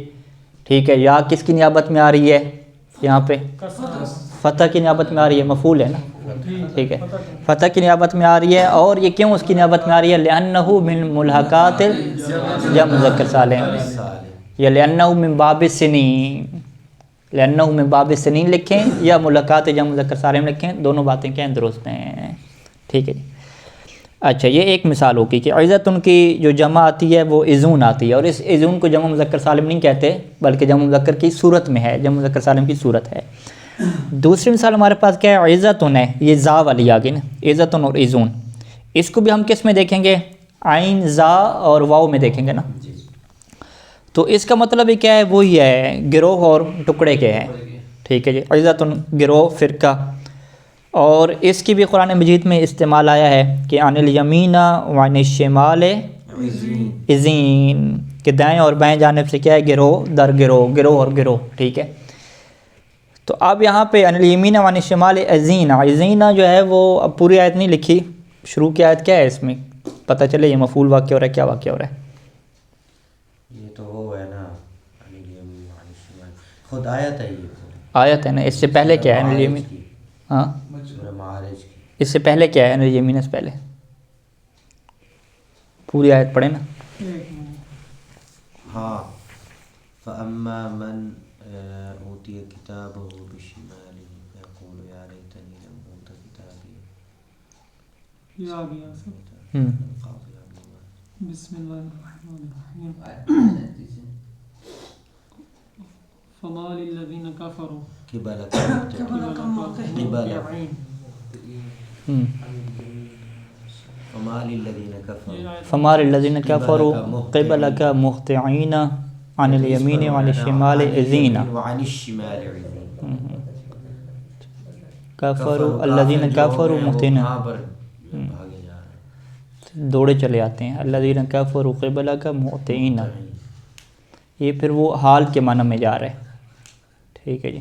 ٹھیک ہے۔ یا کس کی نیابت میں آ رہی ہے یہاں پہ؟ فتح کی نیابت میں آ رہی ہے، مفعول ہے نا، ٹھیک ہے، فتح کی نیابت میں آ رہی ہے۔ اور یہ کیوں اس کی نیابت میں آ رہی ہے؟ لأنہ من ملحقات جمع مذکر سالم، یا لأنہ من باب السنین، لأنہ من باب السنین لکھیں یا ملحقات جمع مذکر سالم لکھیں، دونوں باتیں کہیں درست ہیں، ٹھیک ہے جی۔ اچھا، یہ ایک مثال ہوگی کہ عزت ان کی جو جمع آتی ہے وہ عزون آتی ہے، اور اس عزون کو جمع مذکر سالم نہیں کہتے بلکہ جمع مذکر کی صورت میں ہے، جمع مذکر سالم کی صورت ہے۔ دوسری مثال ہمارے پاس کیا ہے، عزتن ہے، یہ زا والی آگئی نا، عزتن اور عزون، اس کو بھی ہم کس میں دیکھیں گے، عین زا اور واو میں دیکھیں گے نا۔ تو اس کا مطلب ہی کیا ہے، وہی ہے، گروہ اور ٹکڑے کے ہیں، ٹھیک ہے جی، عزتن گروہ فرقہ۔ اور اس کی بھی قرآن مجید میں استعمال آیا ہے کہ عن الیمین وعن الشمال عزین، کہ دائیں اور بائیں جانب سے کیا ہے، گروہ در گروہ، گروہ اور گروہ، ٹھیک ہے۔ تو اب یہاں پہ عن الیمین وعن الشمال عزین، عزین جو ہے وہ اب پوری آیت نہیں لکھی، شروع کی آیت کیا ہے اس میں، پتہ چلے یہ مفعول واقع ہو رہا ہے، کیا واقع ہو رہا ہے؟ یہ تو وہ ہے نا، خود آیت ہے، یہ آیت ہے نا، اس سے پہلے کیا ہے، عن الیمین، ہاں سورہ معارج کی، اس سے پہلے کیا ہے، عن الیمین سے پہلے پوری آیت پڑھیں نا۔ ہاں، فَأَمَّا مَنْ أُوتِيَ كِتَابَهُ بِشِمَالِهِ فَيَقُولُ يَا لَيْتَنِي لَمْ أُوتَ كِتَابِيَهْ، یہ آ گیا سب۔ بسم اللہ الرحمن الرحیم، فما للذین کفروا قِبَلَكَ فَمَا لِلَّذِينَ كَفَرُوا فما للذین کفروا قبلک مہطعین عن الیمین وعن الشمال عزین، وعن الشمال عزین، کفروا الذین کفروا مہطعین، وہاں پر بھاگے جا رہے دوڑے چلے آتے ہیں، الذین کفروا قبلک مہطعین، یہ پھر وہ حال کے معنی میں جا رہے ہیں، ٹھیک ہے جی،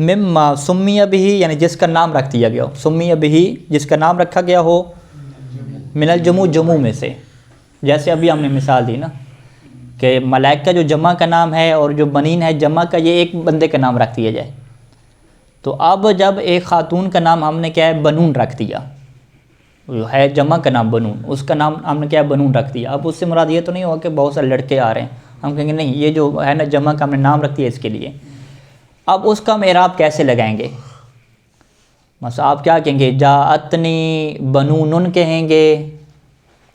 مما سمیہ بھی یعنی جس کا نام رکھ دیا گیا ہو، سمیہ بھی جس کا نام رکھا گیا ہو، من الجموع جموع میں سے، جیسے ابھی ہم نے مثال دی نا کہ ملائکہ جو جمع کا نام ہے اور جو بنین ہے جمع کا، یہ ایک بندے کا نام رکھ دیا جائے. تو اب جب ایک خاتون کا نام ہم نے کیا ہے بنون رکھ دیا، ہے جمع کا نام بنون، اس کا نام ہم نے کیا ہے بنون رکھ دیا. اب اس سے مراد یہ تو نہیں ہوا کہ بہت سارے لڑکے آ رہے ہیں، ہم کہیں گے نہیں یہ جو ہے نا جمع کا ہم نے نام رکھ دیا اس کے لیے. اب اس کا ہم اعراب کیسے لگائیں گے؟ مثلا آپ کیا کہیں گے؟ جاءتنی بنون کہیں گے،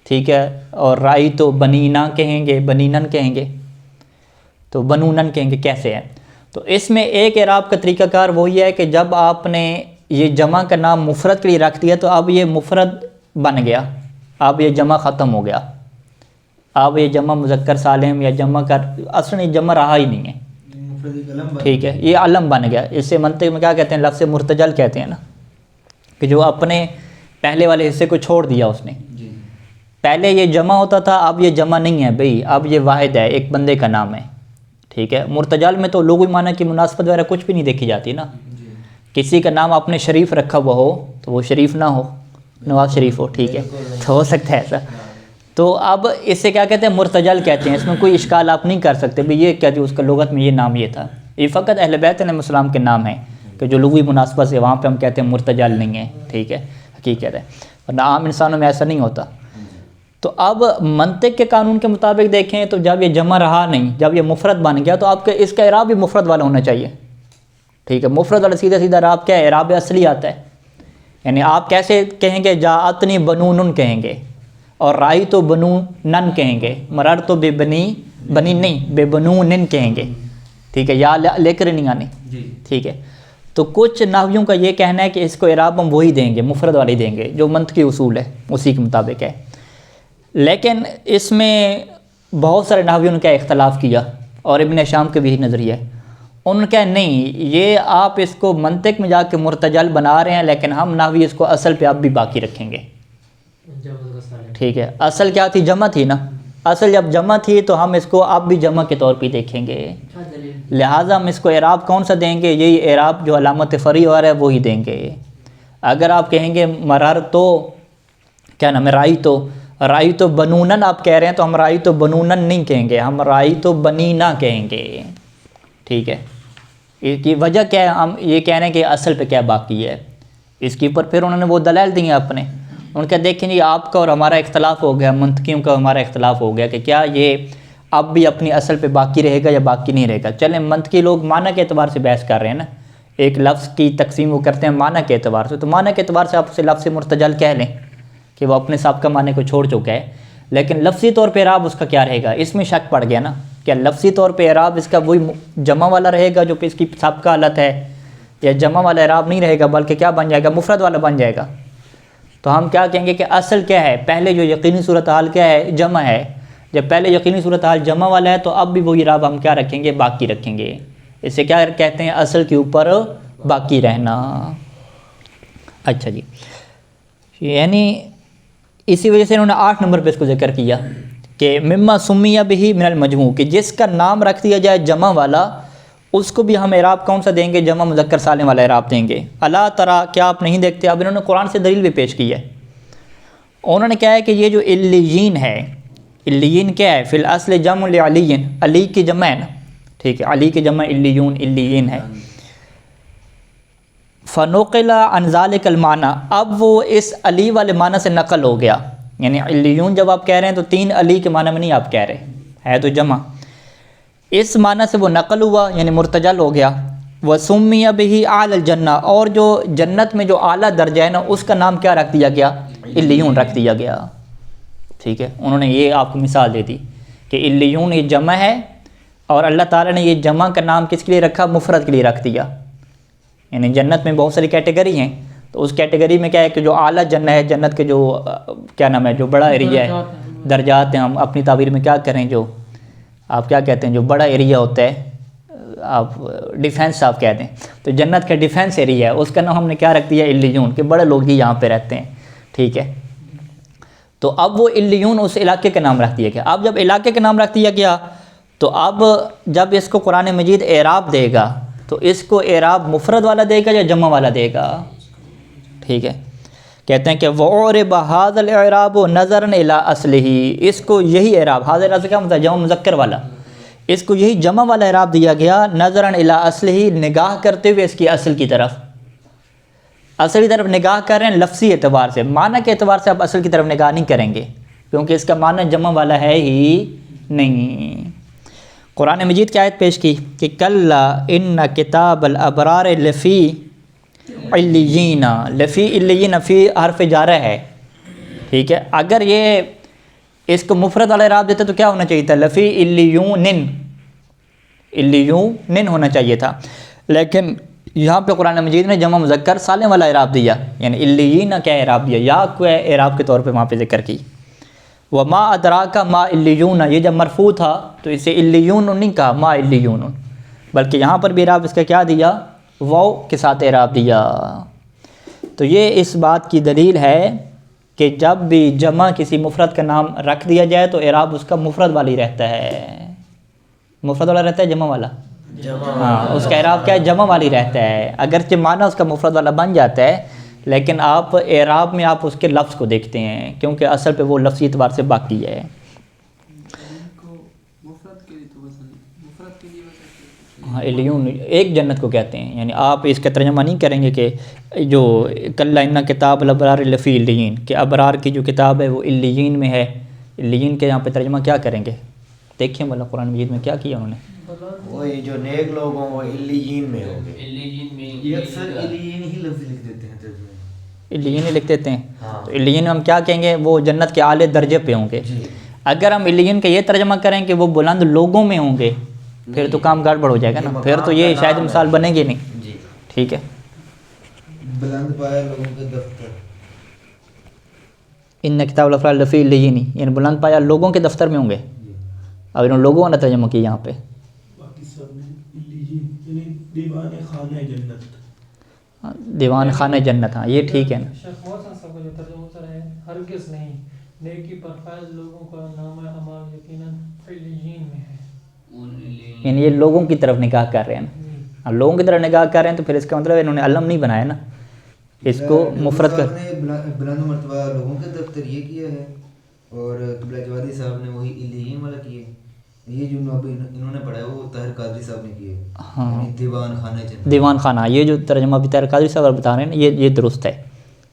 ٹھیک ہے، اور رأیتو بنینا کہیں گے، بنینن کہیں گے، تو بنونن کہیں گے. کیسے ہے؟ تو اس میں ایک اعراب کا طریقہ کار وہی ہے کہ جب آپ نے یہ جمع کا نام مفرد کے لیے رکھ دیا تو اب یہ مفرد بن گیا، اب یہ جمع ختم ہو گیا، اب یہ جمع مذکر سالم یا جمع کا اصلا یہ جمع رہا ہی نہیں ہے، ٹھیک ہے، یہ علم بن گیا. اس سے منطق میں کیا کہتے ہیں؟ لفظ مرتجل کہتے ہیں نا، کہ جو اپنے پہلے والے حصے کو چھوڑ دیا اس نے. پہلے یہ جمع ہوتا تھا، اب یہ جمع نہیں ہے بھئی، اب یہ واحد ہے، ایک بندے کا نام ہے، ٹھیک ہے. مرتجل میں تو لغوی معنی کی مناسبت وغیرہ کچھ بھی نہیں دیکھی جاتی نا. کسی کا نام آپ نے شریف رکھا ہوا ہو تو وہ شریف نہ ہو، نواز شریف ہو، ٹھیک ہے، تو ہو سکتا ہے ایسا. تو اب اس سے کیا کہتے ہیں؟ مرتجل کہتے ہیں. اس میں کوئی اشکال آپ نہیں کر سکتے بھئی یہ کیا جو اس کا لغت میں یہ نام یہ تھا. یہ فقط اہل بیت علیہ السلام کے نام ہیں کہ جو لغوی مناسبت سے وہاں پہ ہم کہتے ہیں مرتجل نہیں ہے، ٹھیک ہے، حقیقت ہے، ورنہ عام انسانوں میں ایسا نہیں ہوتا. تو اب منطق کے قانون کے مطابق دیکھیں تو جب یہ جمع رہا نہیں، جب یہ مفرد بن گیا تو آپ کے اس کا اعراب بھی مفرد والا ہونا چاہیے، ٹھیک ہے. مفرد والا سیدھا سیدھا اعراب کیا ہے؟ اعراب اصلی آتا ہے. یعنی آپ کیسے کہیں گے؟ جاءتنی بنون کہیں گے، اور رأیتو بنونن کہیں گے، مررتو بے بنی بنی نہیں بے بنونن کہیں گے، ٹھیک ہے، یا لے کر نہیں آنے، ٹھیک ہے. تو کچھ نحویوں کا یہ کہنا ہے کہ اس کو اعراب ہم وہی دیں گے، مفرد والی دیں گے، جو منطقی اصول ہے اسی کے مطابق ہے. لیکن اس میں بہت سارے نحویوں نے کیا اختلاف کیا، اور ابن شام کے بھی یہی نظریہ ہے. انہوں نے کہا نہیں، یہ آپ اس کو منطق میں جا کے مرتجل بنا رہے ہیں، لیکن ہم نحوی اس کو اصل پہ اب بھی باقی رکھیں گے، ٹھیک ہے. اصل کیا تھی؟ جمع تھی نا. اصل جب جمع تھی تو ہم اس کو اب بھی جمع کے طور پہ دیکھیں گے، لہٰذا ہم اس کو اعراب کون سا دیں گے؟ یہی اعراب جو علامت فرعی ہو رہا ہے وہی دیں گے. اگر آپ کہیں گے مرر تو کیا نام ہے رائی تو بنونن آپ کہہ رہے ہیں، تو ہم رائی تو بنونن نہیں کہیں گے، ہم رائی تو بنینا کہیں گے، ٹھیک ہے. اس کی وجہ کیا ہے؟ ہم یہ کہہ رہے ہیں کہ اصل پہ کیا باقی ہے. اس کے اوپر پھر انہوں نے وہ دلائل دی ہیں اپنے. ان کا دیکھیں جی آپ کا اور ہمارا اختلاف ہو گیا، منطقیوں کا ہمارا اختلاف ہو گیا کہ کیا یہ اب بھی اپنی اصل پہ باقی رہے گا یا باقی نہیں رہے گا. چلیں منطقی لوگ معنی کے اعتبار سے بحث کر رہے ہیں نا، ایک لفظ کی تقسیم وہ کرتے ہیں معنی کے اعتبار سے، تو معنی کے اعتبار سے آپ اسے لفظ مرتجل کہہ لیں کہ وہ اپنے سابقہ معنی کو چھوڑ چکا ہے. لیکن لفظی طور پہ اعراب اس کا کیا رہے گا؟ اس میں شک پڑ گیا نا، کیا لفظی طور پہ اعراب اس کا وہی جمع والا رہے گا جو کہ اس کی سابقہ حالت ہے، یا جمع والا اعراب نہیں رہے گا بلکہ کیا بن جائے گا؟ مفرد والا بن جائے گا. تو ہم کیا کہیں گے کہ اصل کیا ہے؟ پہلے جو یقینی صورتحال کیا ہے؟ جمع ہے. جب پہلے یقینی صورتحال جمع والا ہے تو اب بھی وہی اعراب ہم کیا رکھیں گے؟ باقی رکھیں گے. اسے کیا کہتے ہیں؟ اصل کے اوپر باقی رہنا. اچھا جی، یعنی اسی وجہ سے انہوں نے 8 نمبر پہ اس کو ذکر کیا کہ مما سمیہ بہ من المجموع، کہ جس کا نام رکھ دیا جائے جمع والا اس کو بھی ہم اعراب کون سا دیں گے؟ جمع مذکر سالم والا اعراب دیں گے. الا ترى، کیا آپ نہیں دیکھتے؟ اب انہوں نے قرآن سے دلیل بھی پیش کی ہے. انہوں نے کہا ہے کہ یہ جو علیین ہے، علیین کیا ہے؟ فی الاصل جمع لعلی، علی کی جمع ہے نا، ٹھیک ہے، علی کی جمع علیون، علیین ہے. فنقل عن ذلک المعنی، اب وہ اس علی والے معنی سے نقل ہو گیا. یعنی علیون جب آپ کہہ رہے ہیں تو 3 علی کے معنی میں نہیں آپ کہہ رہے، ہے تو جمع. اس معنی سے وہ نقل ہوا یعنی مرتجل ہو گیا. وسمیہ بہ اعلی الجنہ، اور جو جنت میں جو اعلیٰ درجہ ہے نا اس کا نام کیا رکھ دیا گیا؟ علیون رکھ دیا گیا. ٹھیک ہے، انہوں نے یہ آپ کو مثال دے دی کہ علیون یہ جمع ہے، اور اللہ تعالیٰ نے یہ جمع کا نام کس کے لیے رکھا؟ مفرد کے لیے رکھ دیا. یعنی جنت میں بہت ساری کیٹیگری ہیں، تو اس کیٹیگری میں کیا ہے کہ جو اعلیٰ جنت ہے، جنت کے جو کیا نام ہے، جو بڑا ایریا ہے، درجات ہیں، ہم اپنی تعبیر میں کیا کریں، جو آپ کیا کہتے ہیں، جو بڑا ایریا ہوتا ہے، آپ ڈیفینس آپ کہتے ہیں، تو جنت کا ڈیفینس ایریا ہے، اس کا نام ہم نے کیا رکھ دیا؟ علیون، کہ بڑے لوگ ہی یہاں پہ رہتے ہیں. ٹھیک ہے، تو اب وہ علیون اس علاقے کا نام رکھ دیا گیا. اب جب علاقے کا نام رکھ دیا گیا تو اب جب اس کو قرآن مجید اعراب دے گا تو اس کو اعراب مفرد والا دے گا یا جمع والا دے گا؟ ٹھیک ہے، کہتے ہیں کہ وَعُرِبَ هَذَا الْإِعْرَابُ نَظَرًا إِلَىٰ أَصْلِهِ، اس کو یہی اعراب، حاضر اصل کا مطلب جمع مذکر والا، اس کو یہی جمع والا اعراب دیا گیا نظراً الی اصلہ، نگاہ کرتے ہوئے اس کی اصل کی طرف، اصل کی طرف نگاہ کر رہے ہیں لفظی اعتبار سے، معنی کے اعتبار سے آپ اصل کی طرف نگاہ نہیں کریں گے کیونکہ اس کا معنی جمع والا ہے ہی نہیں۔ قرآن مجید کی آیت پیش کی کہ کلا ان کتاب الابرار لفی علیین، لفی علیین، فی حرف جارہ ہے، ٹھیک ہے، اگر یہ اس کو مفرد والا اعراب دیتے تو کیا ہونا چاہیے تھا؟ لفی علیون، علیون ہونا چاہیے تھا، لیکن یہاں پہ قرآن مجید نے جمع مذکر سالم والا اعراب دیا، یعنی علیین کیا اعراب دیا، یا کو اعراب کے طور پہ وہاں پہ ذکر کی۔ وما ادراک ما علیون، یہ جب مرفوع تھا تو اسے علیون نہیں کہا، ما علیون، بلکہ یہاں پر بھی اعراب اس کا کیا دیا؟ واو کے ساتھ اعراب دیا۔ تو یہ اس بات کی دلیل ہے کہ جب بھی جمع کسی مفرد کا نام رکھ دیا جائے تو اعراب اس کا مفرد والا ہی رہتا ہے، مفرد والا رہتا ہے جمع والا؟ ہاں، اس کا اعراب کیا ہے؟ جمع والی رہتا ہے، اگرچہ معنی اس کا مفرد والا بن جاتا ہے لیکن آپ اعراب میں آپ اس کے لفظ کو دیکھتے ہیں کیونکہ اصل پہ وہ لفظی اعتبار سے باقی ہے۔ ہاں، علیون ایک جنت کو کہتے ہیں، یعنی آپ اس کا ترجمہ نہیں کریں گے کہ جو کلا ان کتاب الابرار لفی علیین، کہ ابرار کی جو کتاب ہے وہ علیین میں ہے، علیین کے یہاں پہ ترجمہ کیا کریں گے؟ دیکھیں والا قرآن مجید میں کیا کیا انہوں نے، وہی جو نیک لوگ ہوں وہ علیین میں ہوں گے، یہ اکثر علیین ہی لفظ لکھ دیتے ہیں ترجمے میں، علیین ہی لکھ دیتے ہیں، ہاں۔ تو علیین ہم کیا کہیں گے؟ وہ جنت کے اعلیٰ درجے پہ ہوں گے۔ اگر ہم علیین کا یہ ترجمہ کریں کہ وہ بلند لوگوں میں ہوں گے پھر تو کام گڑبڑ ہو جائے گا نا، پھر تو یہ شاید مثال بنے گی نہیں، جی، ٹھیک ہے۔ بلند پایا لوگوں کے دفتر، ان کتاب الافرار لفی علیین، یعنی بلند پایا لوگوں کے دفتر میں ہوں گے، اب انہوں لوگوں نے ترجمہ کی یہاں پہ، باقی سب نے یعنی دیوان خانہ جنت، دیوان خانہ جنت، ہاں یہ ٹھیک ہے نا۔ شیخ محسن صاحب کا جو ترجمہ ہوتا ہے ہرگز نہیں، نیکی پر فائز لوگوں کا نام اعمال یقیناً علیین میں ہے، یعنی یہ لوگوں کی طرف نگاہ کر رہے ہیں نا، اب لوگوں کی طرف نگاہ کر رہے ہیں تو پھر اس کا مطلب انہوں نے علم نہیں بنایا نا، اس کو مفرد کر، بلند مرتبہ لوگوں کے دفتر یہ کیا ہے اور قبلہ جوادی صاحب نے وہی علیین والا کیا ہے، یہ جو انہوں نے پڑھا ہے وہ طاہر قادری صاحب نے کیا ہے، ہاں، یعنی دیوان خانہ جنت، دیوان خانہ، یہ جو ترجمہ بھی طاہر قادری صاحب بتا رہے ہیں نا یہ درست ہے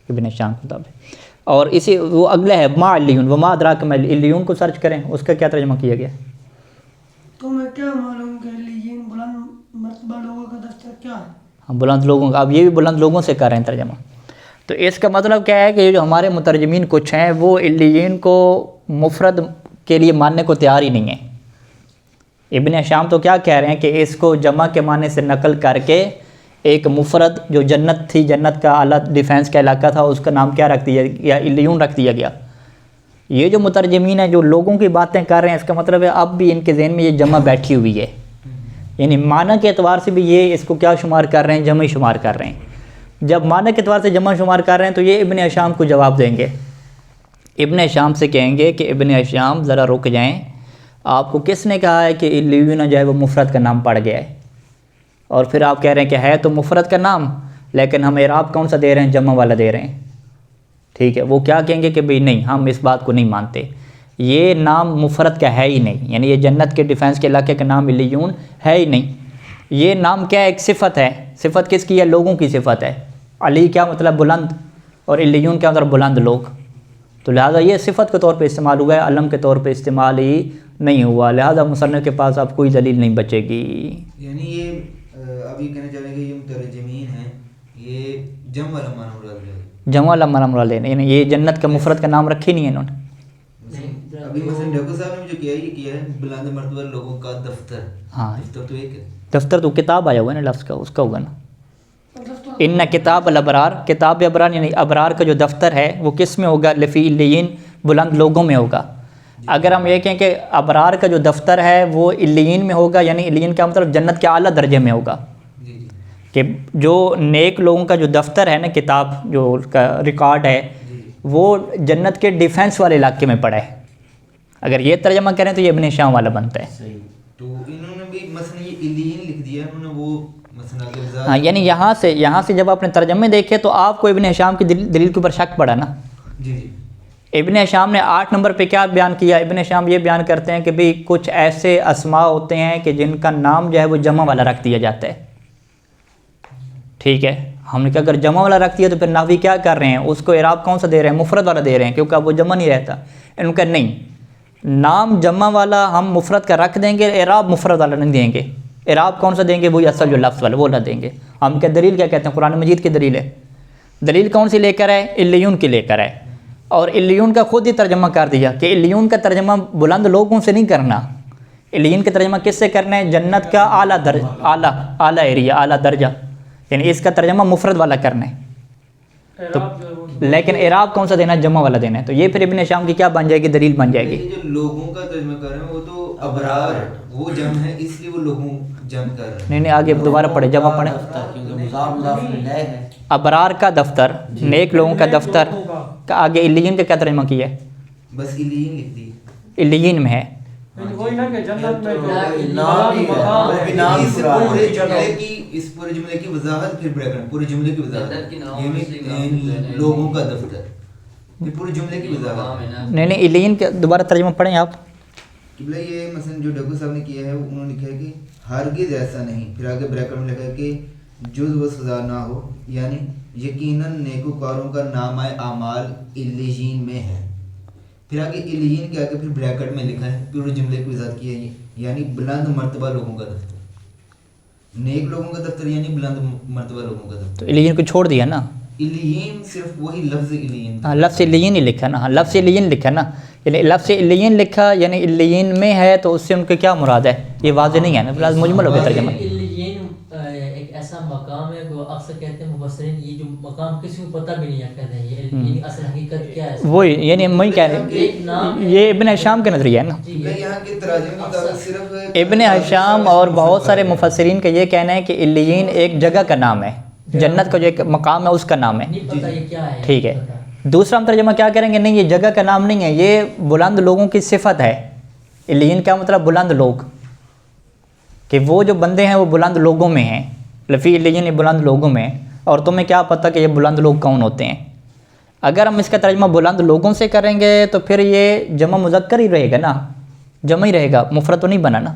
ابن شام کے مطابق۔ اور اسی وہ اگلا ہے ما علیون، وما ادراک ما علیون کو سرچ کریں، اس کا کیا ترجمہ کیا گیا؟ تو میں کیا معلوم کہ علیین بلند مرتبہ لوگوں کا دفتر کیا ہے؟ ہم بلند لوگوں کا، اب یہ بھی بلند لوگوں سے کر رہے ہیں ترجمہ، تو اس کا مطلب کیا ہے کہ جو ہمارے مترجمین کچھ ہیں وہ علیین کو مفرد کے لیے ماننے کو تیار ہی نہیں ہیں۔ ابن شام تو کیا کہہ رہے ہیں کہ اس کو جمع کے معنی سے نقل کر کے ایک مفرد جو جنت تھی، جنت کا اعلیٰ ڈیفینس کا علاقہ تھا، اس کا نام کیا رکھ دیا گیا؟ علیون رکھ دیا گیا۔ یہ جو مترجمین ہیں جو لوگوں کی باتیں کر رہے ہیں، اس کا مطلب ہے اب بھی ان کے ذہن میں یہ جمع بیٹھی ہوئی ہے، یعنی معنی کے اعتبار سے بھی یہ اس کو کیا شمار کر رہے ہیں؟ جمع شمار کر رہے ہیں۔ جب معنی کے اعتبار سے جمع شمار کر رہے ہیں تو یہ ابن شام کو جواب دیں گے، ابن شام سے کہیں گے کہ ابن شام ذرا رک جائیں، آپ کو کس نے کہا ہے کہ علیون جو ہے وہ مفرد کا نام پڑ گیا ہے؟ اور پھر آپ کہہ رہے ہیں کہ ہے تو مفرد کا نام لیکن ہم اعراب کون سا دے رہے ہیں؟ جمع والا دے رہے ہیں، ٹھیک ہے۔ وہ کیا کہیں گے کہ بھئی نہیں، ہم اس بات کو نہیں مانتے، یہ نام مفرد کا ہے ہی نہیں، یعنی یہ جنت کے ڈیفینس کے علاقے کا نام علیون ہے ہی نہیں، یہ نام کیا ہے؟ ایک صفت ہے، صفت کس کی ہے؟ لوگوں کی صفت ہے۔ علی کیا مطلب؟ بلند، اور علیون کیا مطلب؟ بلند لوگ، تو لہٰذا یہ صفت کے طور پہ استعمال ہوا ہے، علم کے طور پہ استعمال ہی نہیں ہوا، لہٰذا مصنف کے پاس اب کوئی دلیل نہیں بچے گی۔ یعنی یہ اب یہ کہنا چاہ رہے ہیں کہ یہ مترجمین ہیں یہ جمع والا معنی مراد لے، جمع والا معنی مراد لینا، یعنی یہ جنت کا مفرد کا نام رکھے نہیں ہے انہوں نے۔ ابھی مثلا ڈاکٹر صاحب نے جو کیا ہے یہ کیا ہے بلند مرتبہ لوگوں کا دفتر، ہاں، دفتر تو ایک ہے، دفتر تو کتاب آیا ہوا ہے نا لفظ کا، اس کا ہوگا نا۔ ان کتاب الابرار، کتاب ابرار یعنی ابرار کا جو دفتر ہے وہ کس میں ہوگا؟ لفی علیین، بلند لوگوں میں ہوگا۔ اگر ہم یہ کہیں کہ ابرار کا جو دفتر ہے وہ علیین میں ہوگا، یعنی علیین کا مطلب جنت کے اعلیٰ درجے میں ہوگا، کہ جو نیک لوگوں کا جو دفتر ہے نا، کتاب جو اس کا ریکارڈ ہے وہ جنت کے ڈیفینس والے علاقے میں پڑا ہے۔ اگر یہ ترجمہ کریں تو یہ ابن شام والا بنتا ہے۔ صحیح، تو انہوں نے بھی مثلا یہ علیین لکھ دیا، انہوں نے وہ مثلا اگر وضاحت ہاں یعنی یہاں سے جب آپ نے ترجمے دیکھے تو آپ کو ابن ہشام کی دلیل کے اوپر شک پڑا نا. جی جی ابن ہشام نے 8 نمبر پہ کیا بیان کیا؟ ابن ہشام یہ بیان کرتے ہیں کہ بھئی کچھ ایسے اسماء ہوتے ہیں کہ جن کا نام جو ہے وہ جمع والا رکھ دیا جاتا ہے. ٹھیک ہے, ہم نے کہا اگر جمع والا رکھ دیا تو پھر نحوی کیا کر رہے ہیں, اس کو اعراب کون سا دے رہے ہیں؟ مفرد والا دے رہے ہیں, کیونکہ اب وہ جمع نہیں رہتا. ان کا نہیں, نام جمع والا ہم مفرد کا رکھ دیں گے, اعراب مفرد والا نہیں دیں گے. اعراب کون سا دیں گے؟ وہی اصل جو لفظ والا وہ نہ دیں گے. ہم کیا دلیل کیا کہتے ہیں؟ قرآن مجید کی دلیل ہے. دلیل کون سی لے کر آئے؟ الیون کی لے کر آئے, اور الیون کا خود ہی ترجمہ کر دیا کہ الیون کا ترجمہ بلند لوگوں سے نہیں کرنا. الیون کا ترجمہ کس سے کرنا ہے؟ جنت کا اعلیٰ درجہ, اعلیٰ ایریا, اعلیٰ درجہ, یعنی اس کا ترجمہ مفرد والا کرنا ہے. تو لیکن اعراب کون سا دینا ہے؟ جمع والا دینا ہے. تو یہ پھر ابن ہشام کی کیا بن جائے گی؟ دلیل بن جائے گی. یہ جو لوگوں کا ترجمہ کر رہے ہیں وہ تو ابرار, وہ جمع ہے اس لیے وہ لوگوں جمع کر رہے ہیں. نہیں آگے دوبارہ پڑھے, جمع پڑھے. کیونکہ مضاف الیہ ہے. ابرار کا دفتر, نیک لوگوں کا دفتر کا آگے الیین کا کیا ترجمہ کیا ہے؟ بس الیین لکھ دی. الیین میں ہے. وہی نا کہ جنت میں اس پورے جملے کی وضاحت پھر بریکٹ, پورے جملے کی وضاحت, یعنی لوگوں کا دفتر, پھر پورے جملے کی وضاحت. نہیں الیین کا دوبارہ ترجمہ پڑھیں آپ. قبلہ یہ مثلا جو ڈاکٹر صاحب نے کیا ہے انہوں نے لکھا ہے کہ ہرگز ایسا نہیں, پھر آگے بریکٹ میں لکھا ہے کہ جز و سزا نہ ہو, یعنی یقیناً نیکوکاروں کا نامہ اعمال الیین میں ہے. پھر آگے الیین کے آگے پھر بریکٹ میں لکھا ہے, پورے جملے کی وضاحت کی ہے, یعنی بلند مرتبہ لوگوں کا دفتر, نیک لوگوں کا دفتر یعنی بلند مرتبہ لوگوں کا دفتر. تو الیین کو چھوڑ دیا نا, الیین صرف وہی لفظ الیین. ہاں لفظ الیین ہی لکھا نا, ہاں لفظ الیین لکھا نا, یعنی لفظ الیین لکھا یعنی الیین میں ہے, تو اس سے ان کا کیا مراد ہے؟ یہ واضح نہیں ہے نا, فی الحال مجمل ہو گیا ترجمہ. الیین ایک ایسا مقام ہے کہ وہ اکثر کہتے ہیں مفسرین یہ جو مقام کسی کو پتہ بھی نہیں کہتے ہیں یہ اصل حقیقت کیا ہے. وہی یعنی میں کہہ رہا ہوں یہ ابن ہشام کا نظریہ ہے نا. یہاں کے تراجم کے مطابق صرف ابن ہشام اور بہت سارے مفسرین کا یہ کہنا ہے کہ الیین ایک جگہ کا نام ہے, جنت کا جو ایک مقام ہے اس کا نام ہے. نہیں پتہ یہ کیا ہے. ٹھیک ہے, دوسرا ہم ترجمہ کیا کریں گے؟ نہیں یہ جگہ کا نام نہیں ہے, یہ بلند لوگوں کی صفت ہے. الیین کا مطلب بلند لوگ, کہ وہ جو بندے ہیں وہ بلند لوگوں میں ہیں. لفی الیین بلند لوگوں میں, اور تمہیں کیا پتہ کہ یہ بلند لوگ کون ہوتے ہیں. اگر ہم اس کا ترجمہ بلند لوگوں سے کریں گے تو پھر یہ جمع مذکر ہی رہے گا نا, جمع ہی رہے گا, مفرد تو نہیں بنا نا.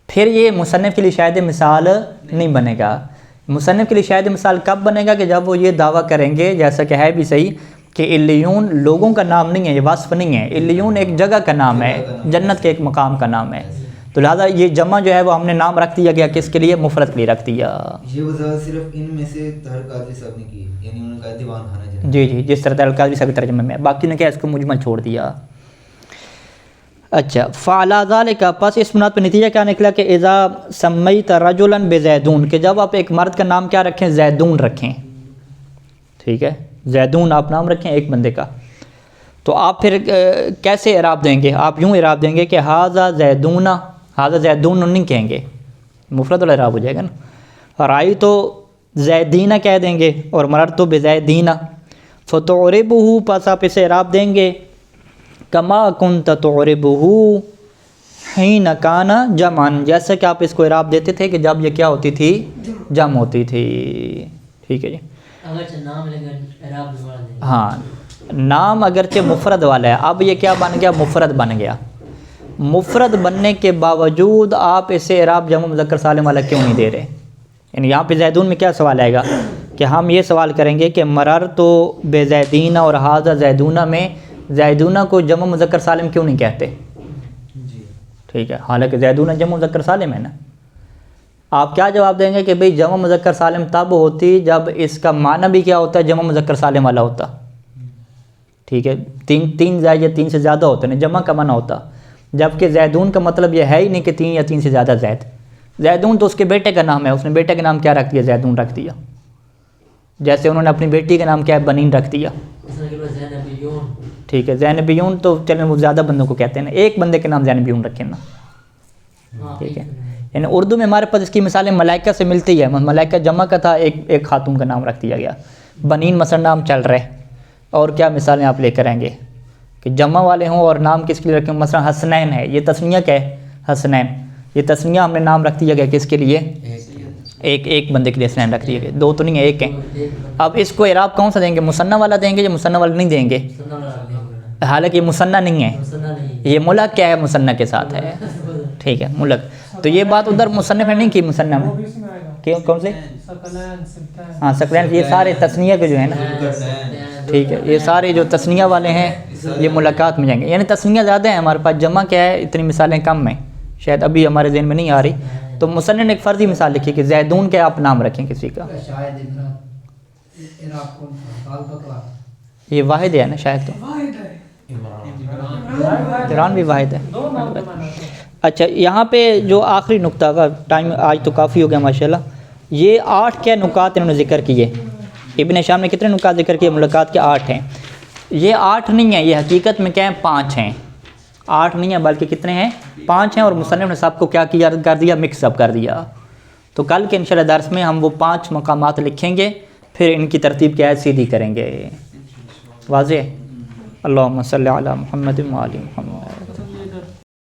پھر یہ مصنف کے لیے شاہد مثال نہیں بنے گا. مصنف کے لیے شاہد مثال کب بنے گا؟ کہ جب وہ یہ دعویٰ کریں گے, جیسا کہ ہے بھی صحیح, کہ الیون لوگوں کا نام نہیں ہے, یہ وصف نہیں ہے. الیون ایک جگہ کا نام ہے, جنت کے ایک مقام کا نام ہے. تو لہٰذا یہ جمع جو ہے وہ ہم نے نام رکھ دیا گیا کس کے لیے؟ مفرد کے لیے رکھ دیا. یہ وضاحت صرف ان میں سے طاہر قادری صاحب نے کی, یعنی انہوں نے کہا دیوان خانہ جنت. جی جس طرح طاہر قادری صاحب کے ترجمے میں, باقی نے کیا اس کو مجمل چھوڑ دیا. اچھا, فعلی ذالک, پس اس بنیاد پہ نتیجہ کیا نکلا کہ اذا سمیت رجلا بزیدون, کہ جب آپ ایک مرد کا نام کیا رکھیں؟ زیدون رکھیں. ٹھیک ہے, زیدون آپ نام رکھیں ایک بندے کا, تو آپ پھر کیسے اعراب دیں گے؟ آپ یوں اعراب دیں گے کہ ھذا زیدون, ھذا زیدون نہیں کہیں گے, مفرد والا اعراب ہو جائے گا نا. رائی تو زیدینہ کہہ دیں گے, اور مررت تو بزیدینہ. فتعربہ, پس آپ اسے اعراب دیں گے کما کنت تعربہ حین کان جمعن, جیسا کہ آپ اس کو اعراب دیتے تھے کہ جب یہ کیا ہوتی تھی؟ جمع ہوتی تھی. ٹھیک ہے جی, اگرچہ نام لیکن اعراب دوبارہ دیں. ہاں نام اگرچہ مفرد والا ہے, اب یہ کیا بن گیا؟ مفرد بن گیا. مفرد بننے کے باوجود آپ اسے اعراب جمع مذکر سالم والا کیوں نہیں دے رہے؟ یعنی یہاں پہ زیدون میں کیا سوال آئے گا کہ ہم یہ سوال کریں گے کہ مرر تو بے زیدینہ اور ھذا زیدونہ میں زیدونہ کو جمع مذکر سالم کیوں نہیں کہتے؟ ٹھیک ہے, حالانکہ زیدونہ جمع مذکر سالم ہے نا. آپ کیا جواب دیں گے کہ بھئی جمع مذکر سالم تب ہوتی جب اس کا معنی بھی کیا ہوتا ہے؟ جمع مذکر سالم والا ہوتا. ٹھیک ہے, تین زائد یا تین سے زیادہ ہوتے ہیں, جمع کا معنی ہوتا. جبکہ زیدون کا مطلب یہ ہے ہی نہیں کہ 3 یا 3 سے زیادہ زید. زیدون تو اس کے بیٹے کا نام ہے, اس نے بیٹے کا نام کیا رکھ دیا؟ زیدون رکھ دیا. جیسے انہوں نے اپنی بیٹی کا نام کیا ہے؟ بنین رکھ دیا. ٹھیک ہے, زینبیون تو چلیں وہ زیادہ بندوں کو کہتے ہیں نا, ایک بندے کے نام زینبیون رکھیں نا. ٹھیک ہے, یعنی اردو میں ہمارے پاس اس کی مثالیں ملائکہ سے ملتی ہے. ملائکہ جمع کا تھا, ایک خاتون کا نام رکھ دیا گیا. بنین مثلا نام چل رہے. اور کیا مثالیں آپ لے کر آئیں گے کہ جمع والے ہوں اور نام کس کے لیے رکھیں؟ مثلا حسنین ہے, یہ تسنیہ کیا ہے؟ حسنین, یہ تسنیہ ہم نے نام رکھ دیا گیا کس کے لیے؟ ایک بندے کے لیے اسنین رکھ دیے گئے، دو تو نہیں ہیں، ایک ہیں۔ اب اس کو اعراب کون سا دیں گے؟ مثنیٰ والا دیں گے یا مثنیٰ والا نہیں دیں گے؟ حالانکہ یہ مثنیٰ نہیں ہے، یہ ملک کیا ہے؟ مثنیٰ کے ساتھ ہے، ٹھیک ہے، ملک۔ تو یہ بات ادھر مصنف نے نہیں کی مثنیٰ میں، کیوں؟ کون سے؟ ہاں ثقلین، یہ سارے تثنیہ کے جو ہیں نا، ٹھیک ہے، یہ سارے جو تثنیہ والے ہیں یہ ملکات میں جائیں گے، یعنی تثنیہ زیادہ ہیں ہمارے پاس، جمع کیا ہے اتنی مثالیں کم ہیں، شاید ابھی ہمارے ذہن میں نہیں آ رہی۔ تو مصنف نے ایک فرضی مثال لکھی کہ زیدون کے آپ نام رکھیں کسی کا، یہ واحد ہے نا شاید، تو عمران بھی واحد ہے۔ اچھا یہاں پہ جو آخری نقطہ کا ٹائم آج تو کافی ہو گیا ماشاءاللہ، یہ 8 کیا نکات انہوں نے ذکر کیے، ابن شام نے کتنے نکات ذکر کیے؟ ملکات کے 8 ہیں۔ یہ 8 نہیں ہیں، یہ حقیقت میں کیا ہیں؟ 5 ہیں، 8 نہیں ہیں بلکہ کتنے ہیں؟ 5 ہیں، اور مصنف نے سب کو کیا کر دیا؟ مکس اپ کر دیا۔ تو کل کے انشاءاللہ درس میں ہم وہ 5 مقامات لکھیں گے، پھر ان کی ترتیب کیا ہے؟ سیدھی کریں گے۔ واضح؟ اللہم صلی علی محمد و آل محمد۔